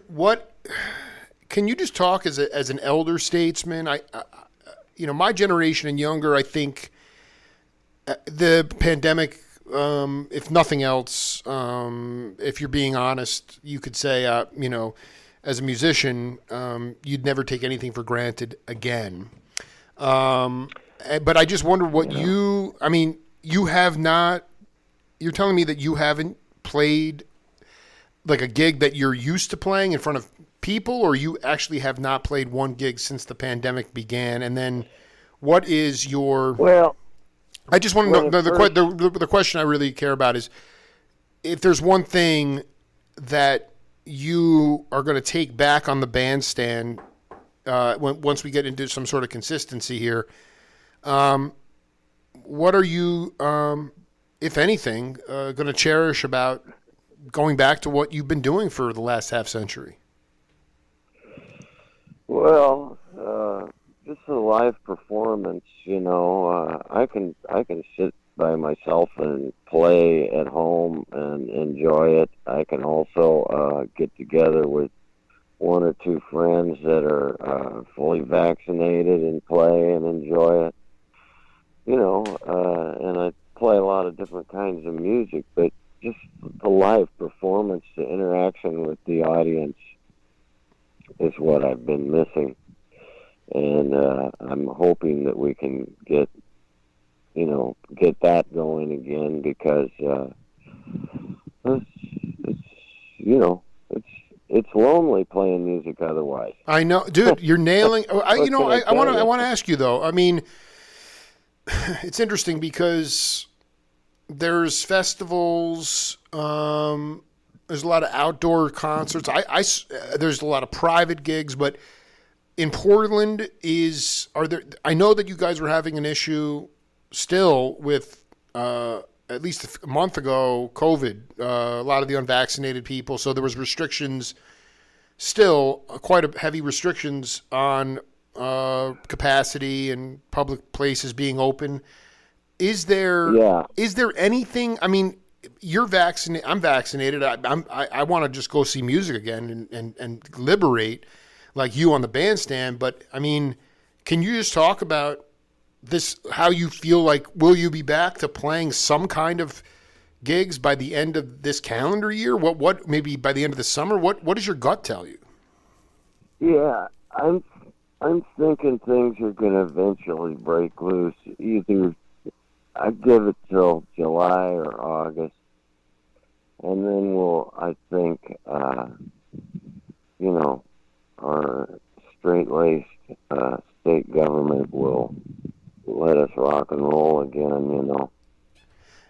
what can you just talk as an elder statesman? My generation and younger, I think the pandemic, if nothing else, if you're being honest, you could say, as a musician, you'd never take anything for granted again. But I just wonder what you have not, you're telling me that you haven't played like a gig that you're used to playing in front of people, or you actually have not played one gig since the pandemic began? And then what is your... Well, I just want to know, the question I really care about is if there's one thing that you are going to take back on the bandstand once we get into some sort of consistency here, what are you, if anything, going to cherish about going back to what you've been doing for the last half century? Well, just a live performance, I can sit by myself and play at home and enjoy it. I can also get together with one or two friends that are fully vaccinated and play and enjoy it. And I play a lot of different kinds of music, but just the live performance, the interaction with the audience is what I've been missing. And I'm hoping that we can get that going again, because it's lonely playing music otherwise. I know, dude, you're nailing. I want to ask you though. I mean, it's interesting because there's festivals. There's a lot of outdoor concerts. There's a lot of private gigs, but in Portland, I know that you guys were having an issue still with at least a month ago, COVID. A lot of the unvaccinated people, so there was restrictions. Still, quite heavy restrictions on capacity and public places being open. is there Yeah. is there anything? I mean, you're vaccinated. I'm vaccinated. I want to just go see music again and liberate like you on the bandstand. But I mean, can you just talk about this? How you feel like? Will you be back to playing some kind of gigs by the end of this calendar year? What maybe by the end of the summer? What does your gut tell you? Yeah, I'm thinking things are going to eventually break loose. Either I give it till July or August, and then I think, our straight-laced state government will let us rock and roll again.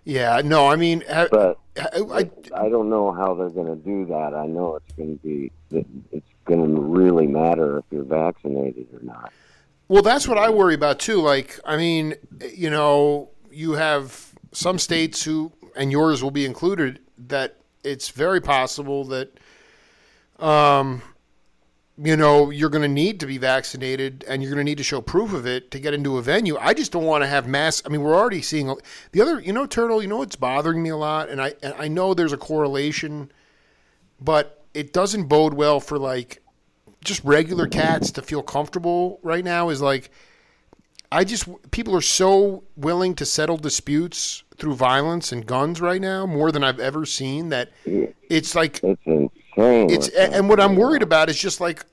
Yeah, no, I mean, But I I don't know how they're going to do that. I know it's going to really matter if you're vaccinated or not. well, that's what I worry about too. Like, I mean, you have some states who, and yours will be included, that it's very possible that, you're going to need to be vaccinated and you're going to need to show proof of it to get into a venue. I just don't want to have mass. I mean, we're already seeing the other, Turtle, what's bothering me a lot. And I know there's a correlation, but it doesn't bode well for like just regular cats to feel comfortable right now is like, people are so willing to settle disputes through violence and guns right now more than I've ever seen that it's like, It's insane. and what I'm worried about is just like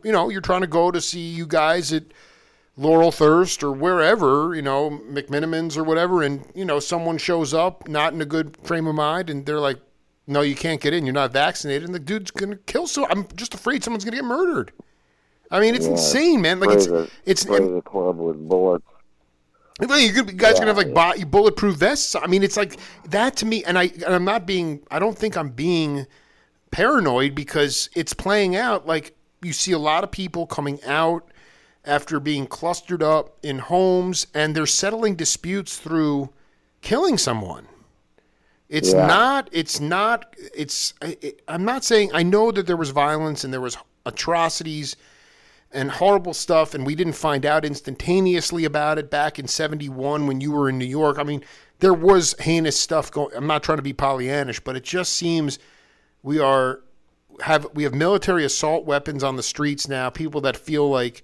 you're trying to go to see you guys at Laurel Thirst or wherever, McMinimans or whatever. And, someone shows up not in a good frame of mind and they're like, no, you can't get in. You're not vaccinated. And the dude's going to kill. So I'm just afraid someone's going to get murdered. I mean, it's insane, man. Like it's the club with bullets. Well, you guys gonna have like bulletproof vests. I mean, it's like that to me, and I'm not being. I don't think I'm being paranoid because it's playing out. Like you see a lot of people coming out after being clustered up in homes, and they're settling disputes through killing someone. It's not. It's not. I'm not saying. I know that there was violence and there was atrocities and horrible stuff, and we didn't find out instantaneously about it back in 71 when you were in New York. I mean, there was heinous stuff going. I'm not trying to be Pollyannish, but it just seems we have military assault weapons on the streets now, people that feel like,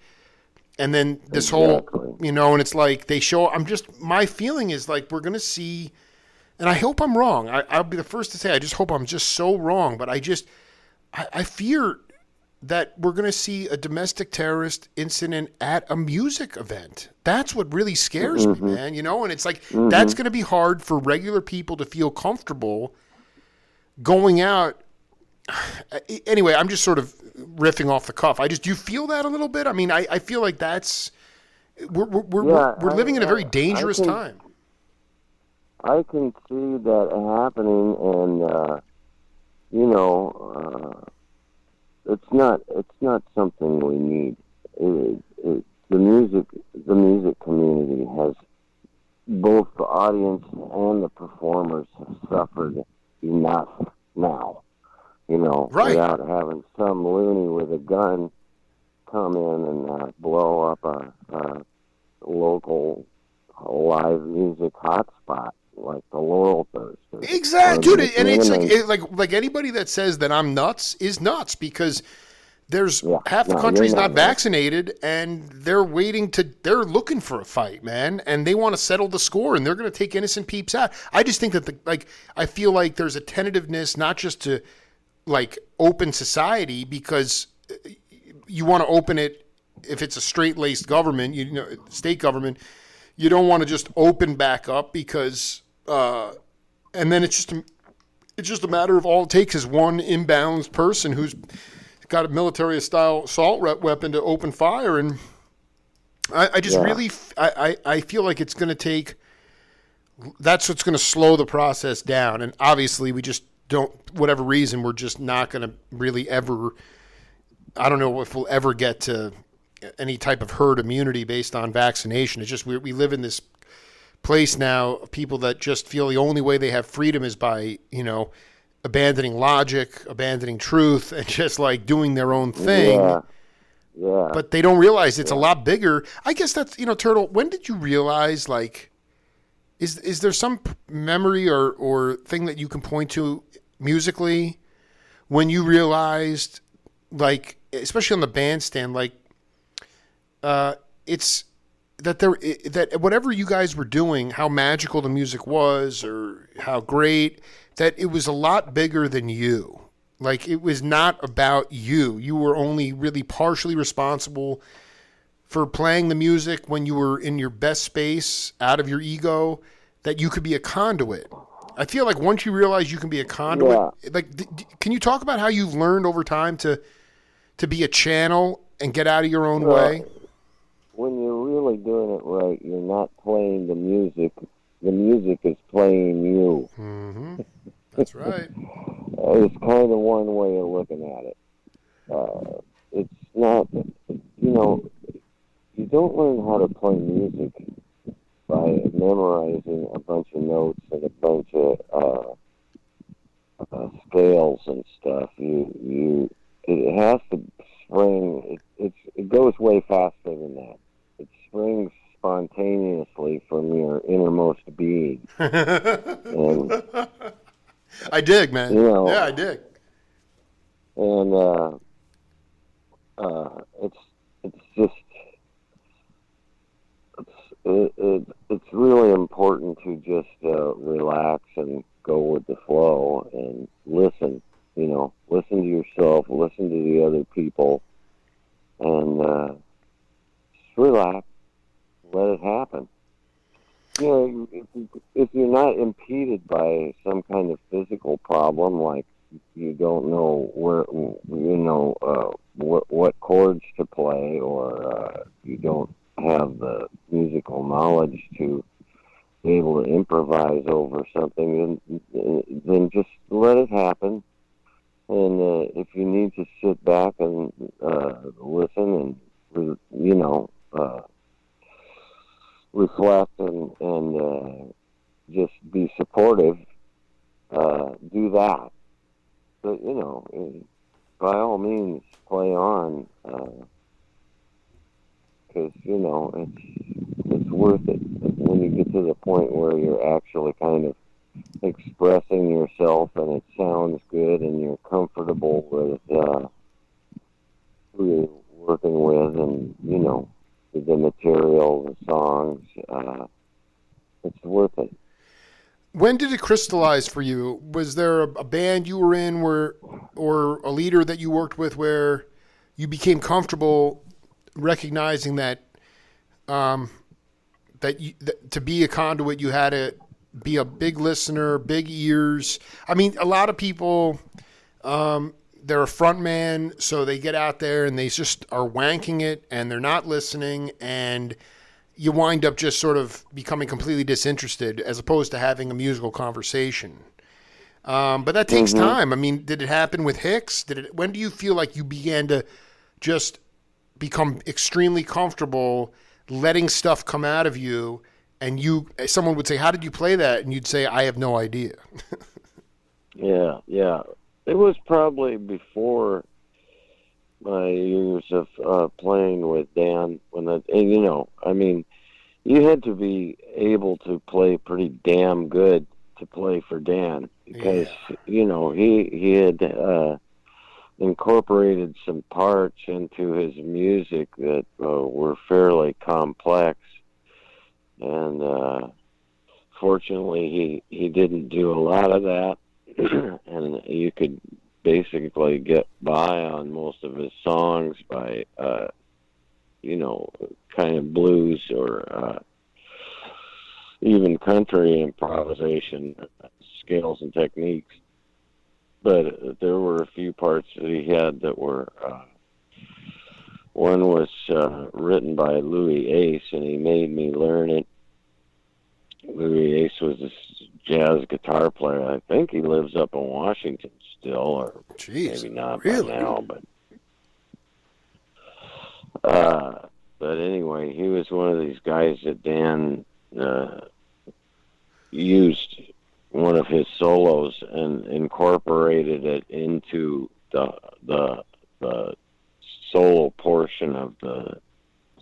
and then this whole, and it's like they show, my feeling is like we're going to see, and I hope I'm wrong. I'll be the first to say, I just hope I'm just so wrong, but I fear that we're going to see a domestic terrorist incident at a music event. That's what really scares me, man, and it's like, that's going to be hard for regular people to feel comfortable going out. Anyway, I'm just sort of riffing off the cuff. Do you feel that a little bit? I mean, I feel like we're living in a very dangerous time. I can see that happening, and, it's not something we need. The music community has, both the audience and the performers have suffered enough now, right, without having some loony with a gun come in and blow up a local live music hotspot like the Laurel Thirst. Exactly, dude. And it's like anybody that says that I'm nuts is nuts because there's half the country's not vaccinated and they're looking for a fight, man, and they want to settle the score and they're going to take innocent peeps out. I just think that I feel like there's a tentativeness not just to like open society because you want to open it if it's a straight-laced government, state government. You don't want to just open back up because, and then it's just a matter of all it takes is one imbalanced person who's got a military-style assault weapon to open fire, and I feel like it's going to take. That's what's going to slow the process down, and obviously we just don't. Whatever reason, we're just not going to really ever. I don't know if we'll ever get to any type of herd immunity based on vaccination. It's just we live in this place now of people that just feel the only way they have freedom is by, abandoning logic, abandoning truth, and just like doing their own thing. Yeah. But they don't realize it's a lot bigger. I guess that's, Turtle, when did you realize Is there some memory or thing that you can point to musically when you realized, like, especially on the bandstand, like, it's that that whatever you guys were doing, how magical the music was, or how great, that it was a lot bigger than you. Like, it was not about you. You were only really partially responsible for playing the music when you were in your best space, out of your ego, that you could be a conduit. I feel like once you realize you can be a conduit, Yeah. like, can you talk about how you've learned over time to be a channel and get out of your own Well, way? when you're really doing it right, you're not playing the music. The music is playing you. Mm-hmm. That's right. It's kind of one way of looking at it. It's not, you don't learn how to play music by memorizing a bunch of notes and a bunch of scales and stuff. It has to spring. It goes way faster than that. It springs spontaneously from your innermost being, and I dig, man. you know, Yeah, I dig. and it's just it's really important to just relax and go with the flow and listen. Listen to yourself, listen to the other people, and just relax, let it happen. If you're not impeded by some kind of physical problem, like you don't know what chords to play, or you don't have the musical knowledge to be able to improvise over something, then just let it happen. And if you need to sit back and listen and reflect and just be supportive, do that. But by all means, play on, because it's worth it when you get to the point where you're actually kind of expressing yourself and it sounds good and you're comfortable with who you're working with, and the material, the songs. It's worth it. When did it crystallize for you? Was there a band you were in or a leader that you worked with where you became comfortable recognizing that to be a conduit, you had to be a big listener, big ears? I mean, a lot of people, they're a front man, so they get out there and they just are wanking it and they're not listening, and you wind up just sort of becoming completely disinterested as opposed to having a musical conversation. But that takes Mm-hmm. time. I mean, did it happen with Hicks? When do you feel like you began to just become extremely comfortable letting stuff come out of you, and someone would say, "How did you play that?" And you'd say, "I have no idea." Yeah. It was probably before my years of playing with Dan. You had to be able to play pretty damn good to play for Dan, because Yeah. he had incorporated some parts into his music that were fairly complex, and fortunately he didn't do a lot of that, and you could basically get by on most of his songs by kind of blues or even country improvisation scales and techniques. But there were a few parts that he had that were, one was written by Louis Ace, and he made me learn it. Louis Ace was this jazz guitar player. I think he lives up in Washington still, or Jeez, maybe not by really? now, but anyway, he was one of these guys that Dan used one of his solos and incorporated it into the solo portion of the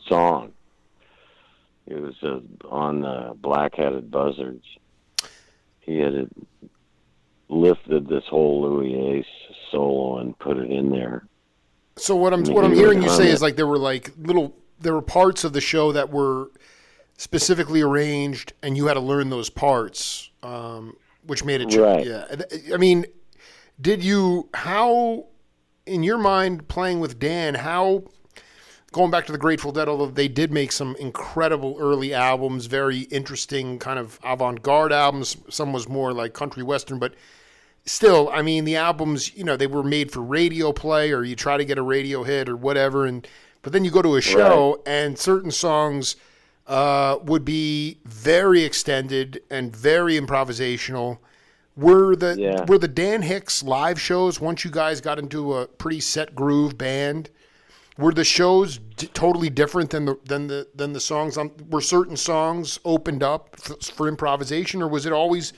song. It was on Black-Headed Buzzards. He had lifted this whole Louis Ace solo and put it in there. So what I'm hearing you say is like there were parts of the show that were specifically arranged, and you had to learn those parts, which made it right. Yeah, I mean, how in your mind playing with Dan, how going back to the Grateful Dead, although they did make some incredible early albums, very interesting kind of avant-garde albums. Some was more like country western, but still, I mean, the albums, they were made for radio play, or you try to get a radio hit or whatever. But then you go to a show, right, and certain songs would be very extended and very improvisational. Were the Dan Hicks live shows, once you guys got into a pretty set groove band, were the shows totally different than the songs? Were certain songs opened up for improvisation, or was it always?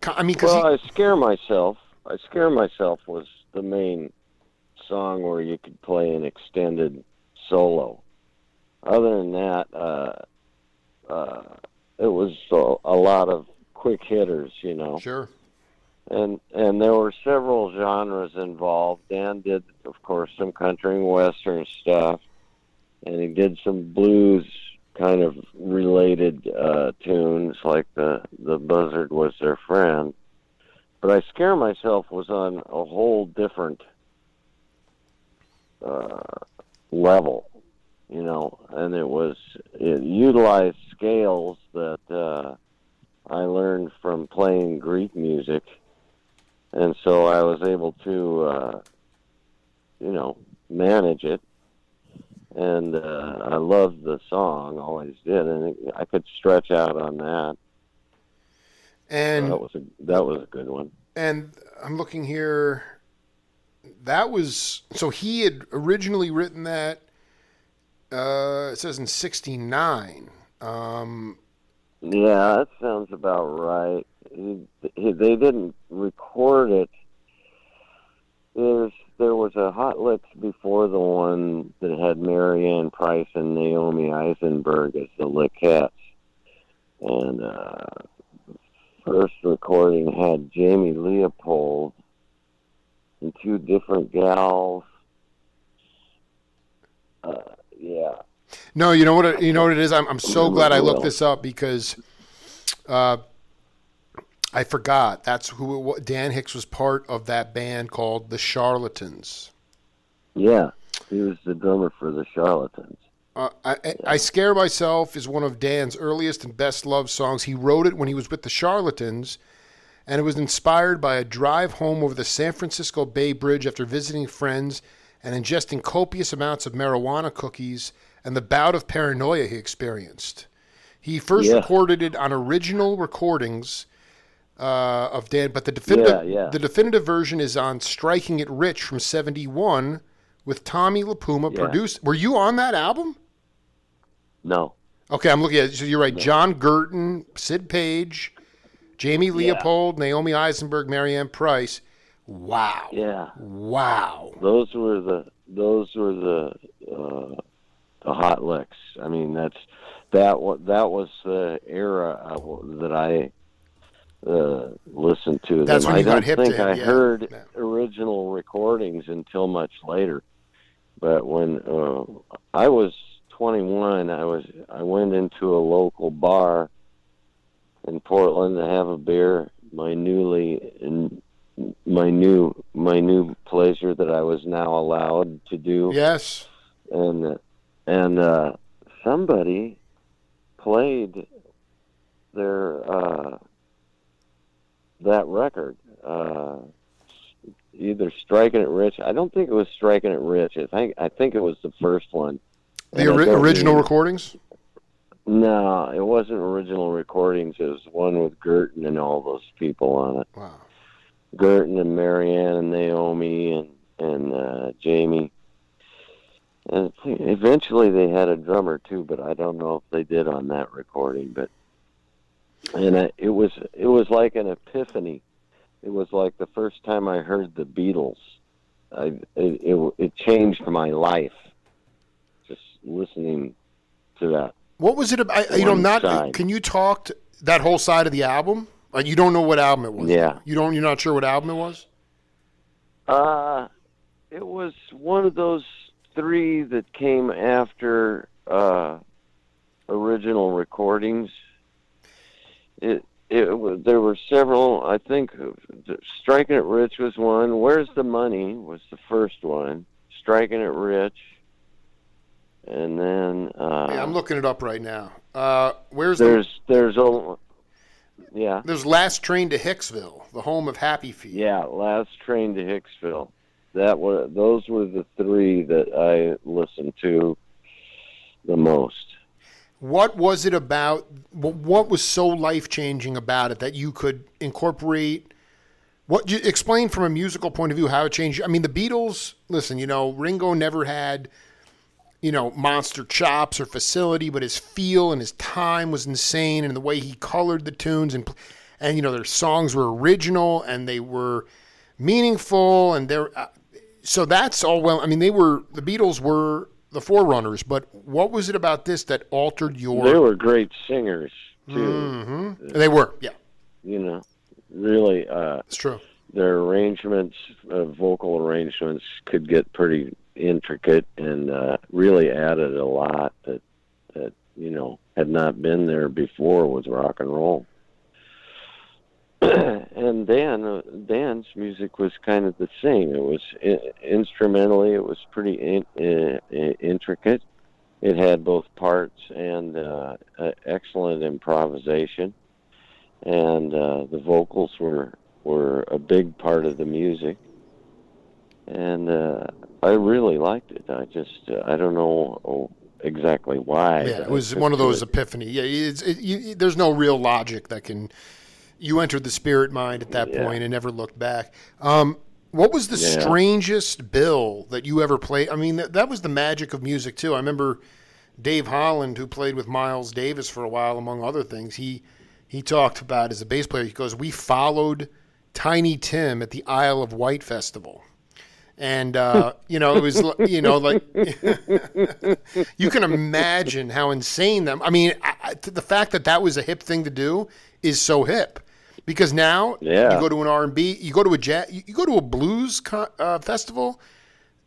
I mean, I Scare Myself was the main song where you could play an extended solo. Other than that, it was a lot of quick hitters, Sure. And there were several genres involved. Dan did, of course, some country and western stuff, and he did some blues kind of related tunes, like the Buzzard Was Their Friend. But I Scare Myself was on a whole different level, and it utilized scales that I learned from playing Greek music. And so I was able to, manage it. And I loved the song, always did, and I could stretch out on that. And so that was a good one. And I'm looking here. So he had originally written that. It says in '69. Yeah, that sounds about right. They didn't record it. There was a Hot Licks before the one that had Marianne Price and Naomi Eisenberg as the Lickettes. And first recording had Jamie Leopold and two different gals. Yeah. No, you know what it is? I'm so glad I looked this up, because I forgot. That's who Dan Hicks was part of that band called the Charlatans. Yeah, he was the drummer for the Charlatans. I Scare Myself is one of Dan's earliest and best loved songs. He wrote it when he was with the Charlatans, and it was inspired by a drive home over the San Francisco Bay Bridge after visiting friends and ingesting copious amounts of marijuana cookies and the bout of paranoia he experienced. He first recorded it on original recordings of Dan, but the definitive version is on Striking It Rich from '71 with Tommy LaPuma produced. Were you on that album? No. Okay, I'm looking at it. So you're right. No. John Gurton, Sid Page, Jamie Leopold, Naomi Eisenberg, Marianne Price. Wow. Yeah. Wow. Those were the Hot Licks. I mean, that was the era that I listened to. That's them. when you got hip to him. I don't think I heard original recordings until much later. But when I was 21, I went into a local bar in Portland to have a beer. My new pleasure that I was now allowed to do. Yes. And somebody played their that record, either Striking It Rich. I don't think it was Striking It Rich. I think it was the first one. The original recordings? No, it wasn't original recordings. It was one with Gurton and all those people on it. Wow. Gurton and Marianne and Naomi and Jamie. And eventually they had a drummer too, but I don't know if they did on that recording. It was like an epiphany. It was like the first time I heard the Beatles. It changed my life. Just listening to that What was it about? Side. Can you talk to that whole side of the album? Like, you don't know what album it was. Yeah. You're not sure what album it was? It was one of those 3 that came after original recordings. There were several. I think Striking It Rich was one. Where's the Money was the first one. Striking It Rich. And then Yeah, I'm looking it up right now. There's Last Train to Hicksville, the home of Happy Feet. Yeah, Last Train to Hicksville. Those were the 3 that I listened to the most. What was it about? What was so life-changing about it that you could incorporate? Explain from a musical point of view how it changed. I mean, the Beatles. Listen, Ringo never had, monster chops or facility, but his feel and his time was insane, and the way he colored the tunes and their songs were original and they were meaningful, and so that's all well. I mean, the Beatles were the forerunners, but what was it about this that altered your? They were great singers too. Mm-hmm. They were, yeah. Really. It's true. Their arrangements, vocal arrangements, could get pretty intricate and really added a lot that had not been there before with rock and roll. And Dan's music was kind of the same. It was instrumentally, it was pretty intricate. It had both parts and excellent improvisation, and the vocals were a big part of the music. And I really liked it. I don't know exactly why. Yeah, it was one of those epiphany. Yeah, there's no real logic that can. You entered the spirit mind at that point and never looked back. What was the strangest bill that you ever played? I mean, that was the magic of music too. I remember Dave Holland, who played with Miles Davis for a while, among other things. He talked about, as a bass player, he goes, we followed Tiny Tim at the Isle of Wight Festival. And, it was, like, you can imagine how insane that, I mean, the fact that was a hip thing to do is so hip. Because now you go to an R&B, you go to a jazz, you go to a blues festival,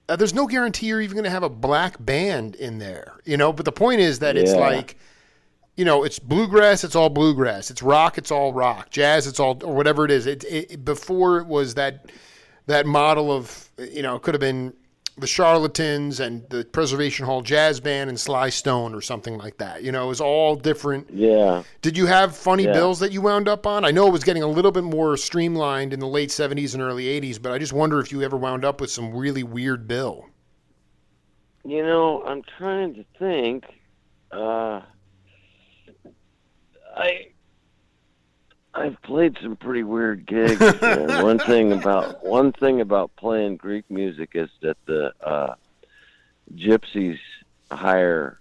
there's no guarantee you're even going to have a black band in there, But the point is that it's like, it's bluegrass, it's all bluegrass. It's rock, it's all rock. Jazz, it's all, or whatever it is. Before it was that model of, it could have been the Charlatans and the Preservation Hall Jazz Band and Sly Stone or something like that. It was all different. Yeah. Did you have funny bills that you wound up on? I know it was getting a little bit more streamlined in the late 70s and early 80s, but I just wonder if you ever wound up with some really weird bill. I'm trying to think. I've played some pretty weird gigs. One thing about playing Greek music is that the gypsies hire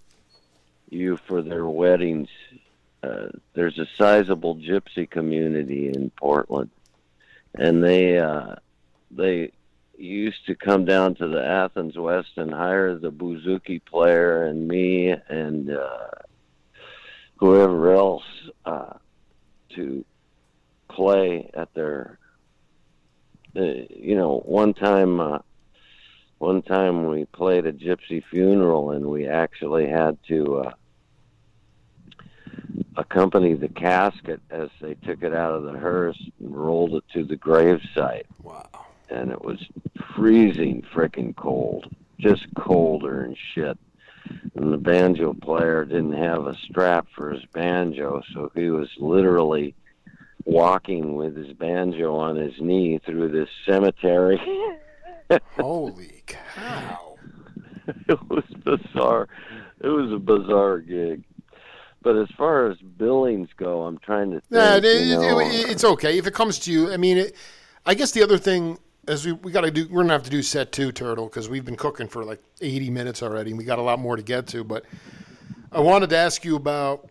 you for their weddings. There's a sizable gypsy community in Portland, and they used to come down to the Athens West and hire the bouzouki player and me and whoever else to play at their one time we played a gypsy funeral, and we actually had to accompany the casket as they took it out of the hearse and rolled it to the gravesite. Wow. And it was freezing frickin' cold, just colder and shit. And the banjo player didn't have a strap for his banjo, so he was literally walking with his banjo on his knee through this cemetery. Holy cow. It was bizarre. It was a bizarre gig. But as far as billings go, I'm trying to think, it's okay. If it comes to you, I mean, I guess the other thing is we're going to have to do set 2, Turtle, because we've been cooking for like 80 minutes already, and we got a lot more to get to. But I wanted to ask you about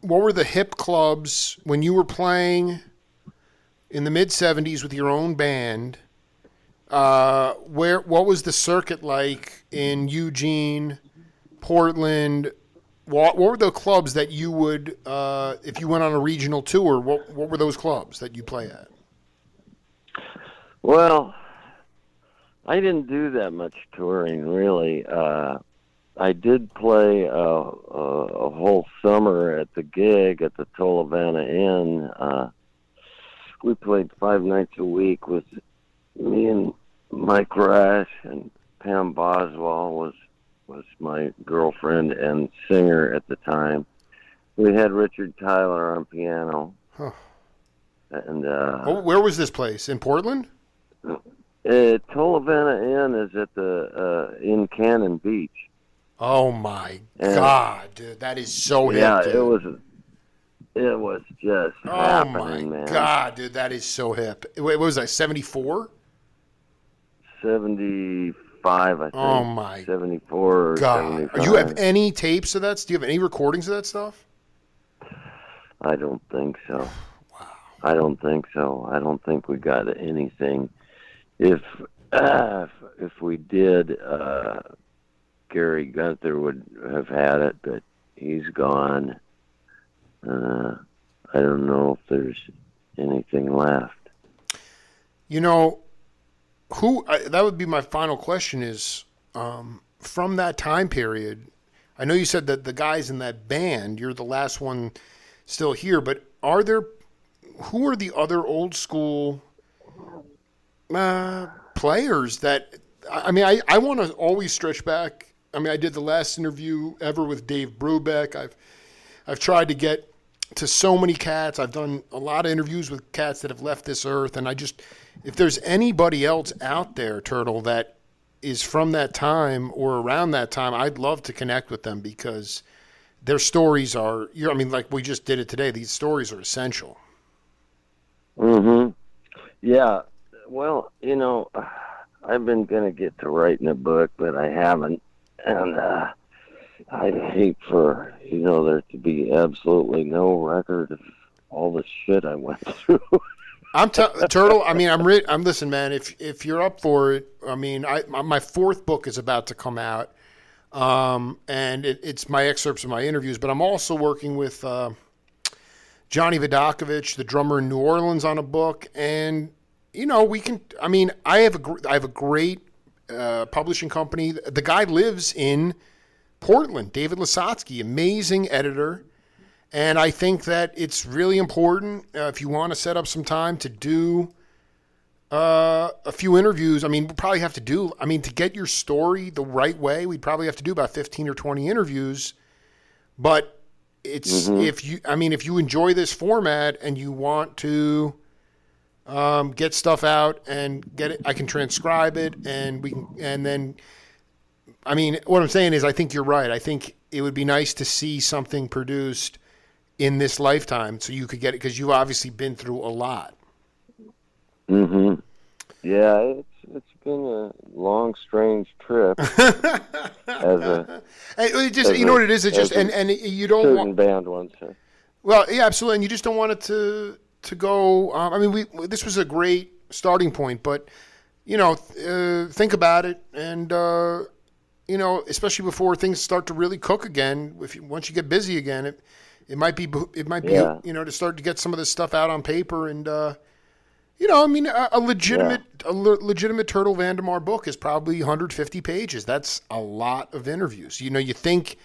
what were the hip clubs when you were playing in the mid-'70s with your own band? What was the circuit like in Eugene, Portland, what were the clubs that you would, if you went on a regional tour, what were those clubs that you play at? Well, I didn't do that much touring, really. I did play a whole summer at the gig at the Tolovana Inn. We played 5 nights a week with me and Mike Rash, and Pam Boswell was my girlfriend and singer at the time. We had Richard Tyler on piano. Huh. And where was this place? In Portland? Tolovana Inn is at the in Cannon Beach. Oh my God, dude, that is so hip. Yeah, dude. it was just happening, man. God, dude, that is so hip. Wait, what was that? 74? 75, I think. Oh my 74 or God. 75. Do you have any tapes of that? Do you have any recordings of that stuff? I don't think so. Wow. I don't think so. I don't think we got anything. If we did, Gary Gunther would have had it, but he's gone. I don't know if there's anything left. You know, that would be my final question is, from that time period, I know you said that the guys in that band, you're the last one still here, but who are the other old school players that, I mean, I want to always stretch back. I mean, I did the last interview ever with Dave Brubeck. I've tried to get to so many cats. I've done a lot of interviews with cats that have left this earth, and if there's anybody else out there, Turtle, that is from that time or around that time, I'd love to connect with them because their stories are, I mean, like we just did it today, these stories are essential. Mm-hmm. Yeah. Well, you know, I've been going to get to writing a book, but I haven't. And I'd hate for, there to be absolutely no record of all the shit I went through. Turtle, I mean, I'm listen, man, if you're up for it, I mean, my 4th book is about to come out. And it's my excerpts of my interviews, but I'm also working with Johnny Vidakovich, the drummer in New Orleans, on a book. And, I have a great publishing company. The guy lives in Portland, David Lasotsky, amazing editor. And I think that it's really important if you want to set up some time to do a few interviews. I mean, we'll probably have to get your story the right way, we'd probably have to do about 15 or 20 interviews. But it's, if you enjoy this format and you want to get stuff out and get it, I can transcribe it what I'm saying is I think you're right. I think it would be nice to see something produced in this lifetime so you could get it, because you've obviously been through a lot. Mm-hmm. Yeah, it's been a long, strange trip. You know what it is? It's just, and you don't certain want band once. Well, yeah, absolutely, and you just don't want it to go. This was a great starting point, but think about it, and especially before things start to really cook again. Once you get busy again, it might be to start to get some of this stuff out on paper, and a legitimate Turtle VanDemarr book is probably 150 pages. That's a lot of interviews. You think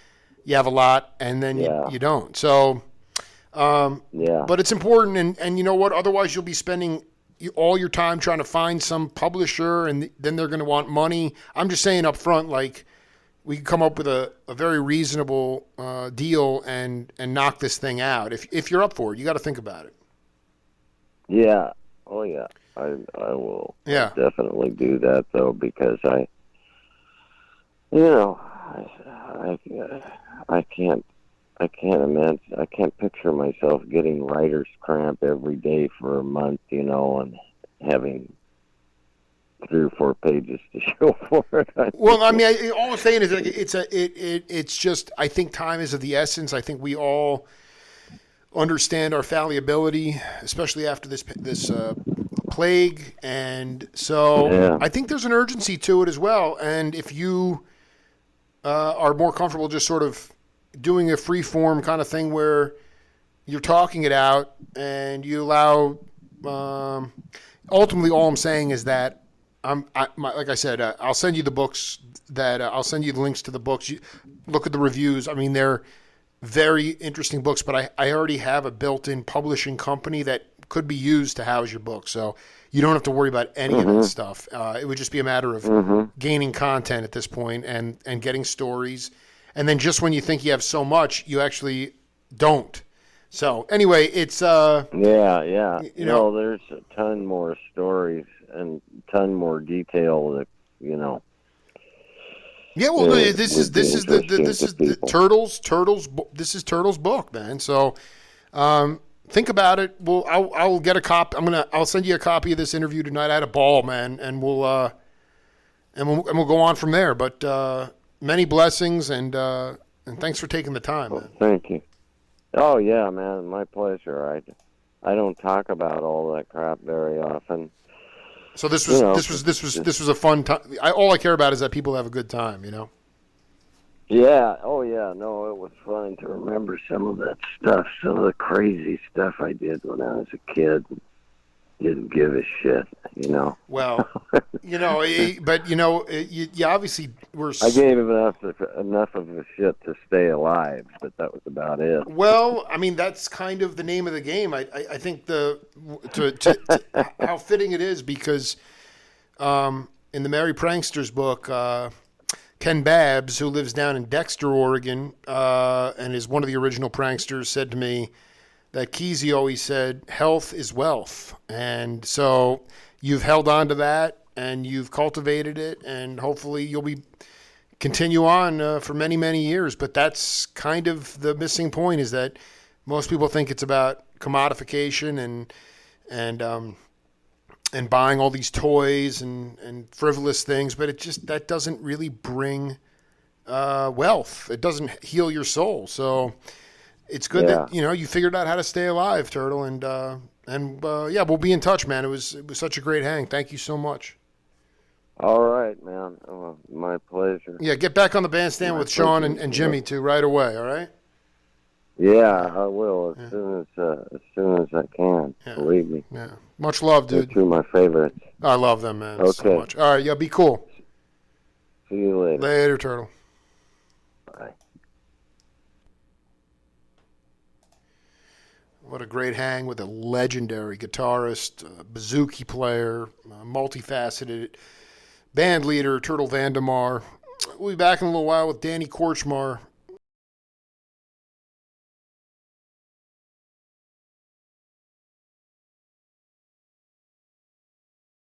you have a lot, and then you don't. So, but it's important, and you know what? Otherwise, you'll be spending all your time trying to find some publisher, and then they're going to want money. I'm just saying up front, like, we can come up with a very reasonable deal and knock this thing out. If you're up for it, you got to think about it. Yeah. Oh yeah. I will definitely do that though, because I can't picture myself getting writer's cramp every day for a month, and having 3 or 4 pages to show for it. Well, all I'm saying is it's just, I think time is of the essence. I think we all understand our fallibility, especially after this plague, and so I think there's an urgency to it as well. And if you are more comfortable just sort of doing a free form kind of thing where you're talking it out and you allow. Ultimately, all I'm saying is that like I said, I'll send you the books. I'll send you the links to the books. You look at the reviews. I mean, they're very interesting books, but I already have a built-in publishing company that could be used to house your book. So you don't have to worry about any of that stuff. It would just be a matter of gaining content at this point and getting stories. And then just when you think you have so much, you actually don't. So anyway, it's yeah. There's a ton more stories and ton more detail that Yeah, well, this is the Turtle's book, man. So think about it. I'll get a copy. I'll send you a copy of this interview tonight. I had a ball, man, and we'll go on from there. But many blessings and thanks for taking the time, man. Thank you. Oh yeah, man, my pleasure. I don't talk about all that crap very often. So this was a fun time. All I care about is that people have a good time, Yeah. Oh yeah. No, it was fun to remember some of that stuff, some of the crazy stuff I did when I was a kid. Didn't give a shit, Well, but you obviously were. I gave enough of a shit to stay alive, but that was about it. Well, I mean, that's kind of the name of the game. I think how fitting it is because in the Merry Pranksters book, Ken Babbs, who lives down in Dexter, Oregon, and is one of the original pranksters, said to me that Kesey always said, health is wealth. And so you've held on to that and you've cultivated it, and hopefully you'll continue on for many, many years. But that's kind of the missing point, is that most people think it's about commodification and buying all these toys and frivolous things, but that doesn't really bring wealth. It doesn't heal your soul. So it's good that you figured out how to stay alive, Turtle, and we'll be in touch, man. It was such a great hang. Thank you so much. All right, man. Oh, my pleasure. Yeah, get back on the bandstand with Sean and Jimmy too right away. All right. Yeah, I will as soon as I can. Yeah. Believe me. Yeah. Much love, dude. They're two of my favorites. I love them, man. Okay. So much. All right. Yeah. Be cool. See you later. Later, Turtle. Bye. What a great hang with a legendary guitarist, bouzouki player, multifaceted band leader, Turtle VanDemarr. We'll be back in a little while with Danny Korchmar.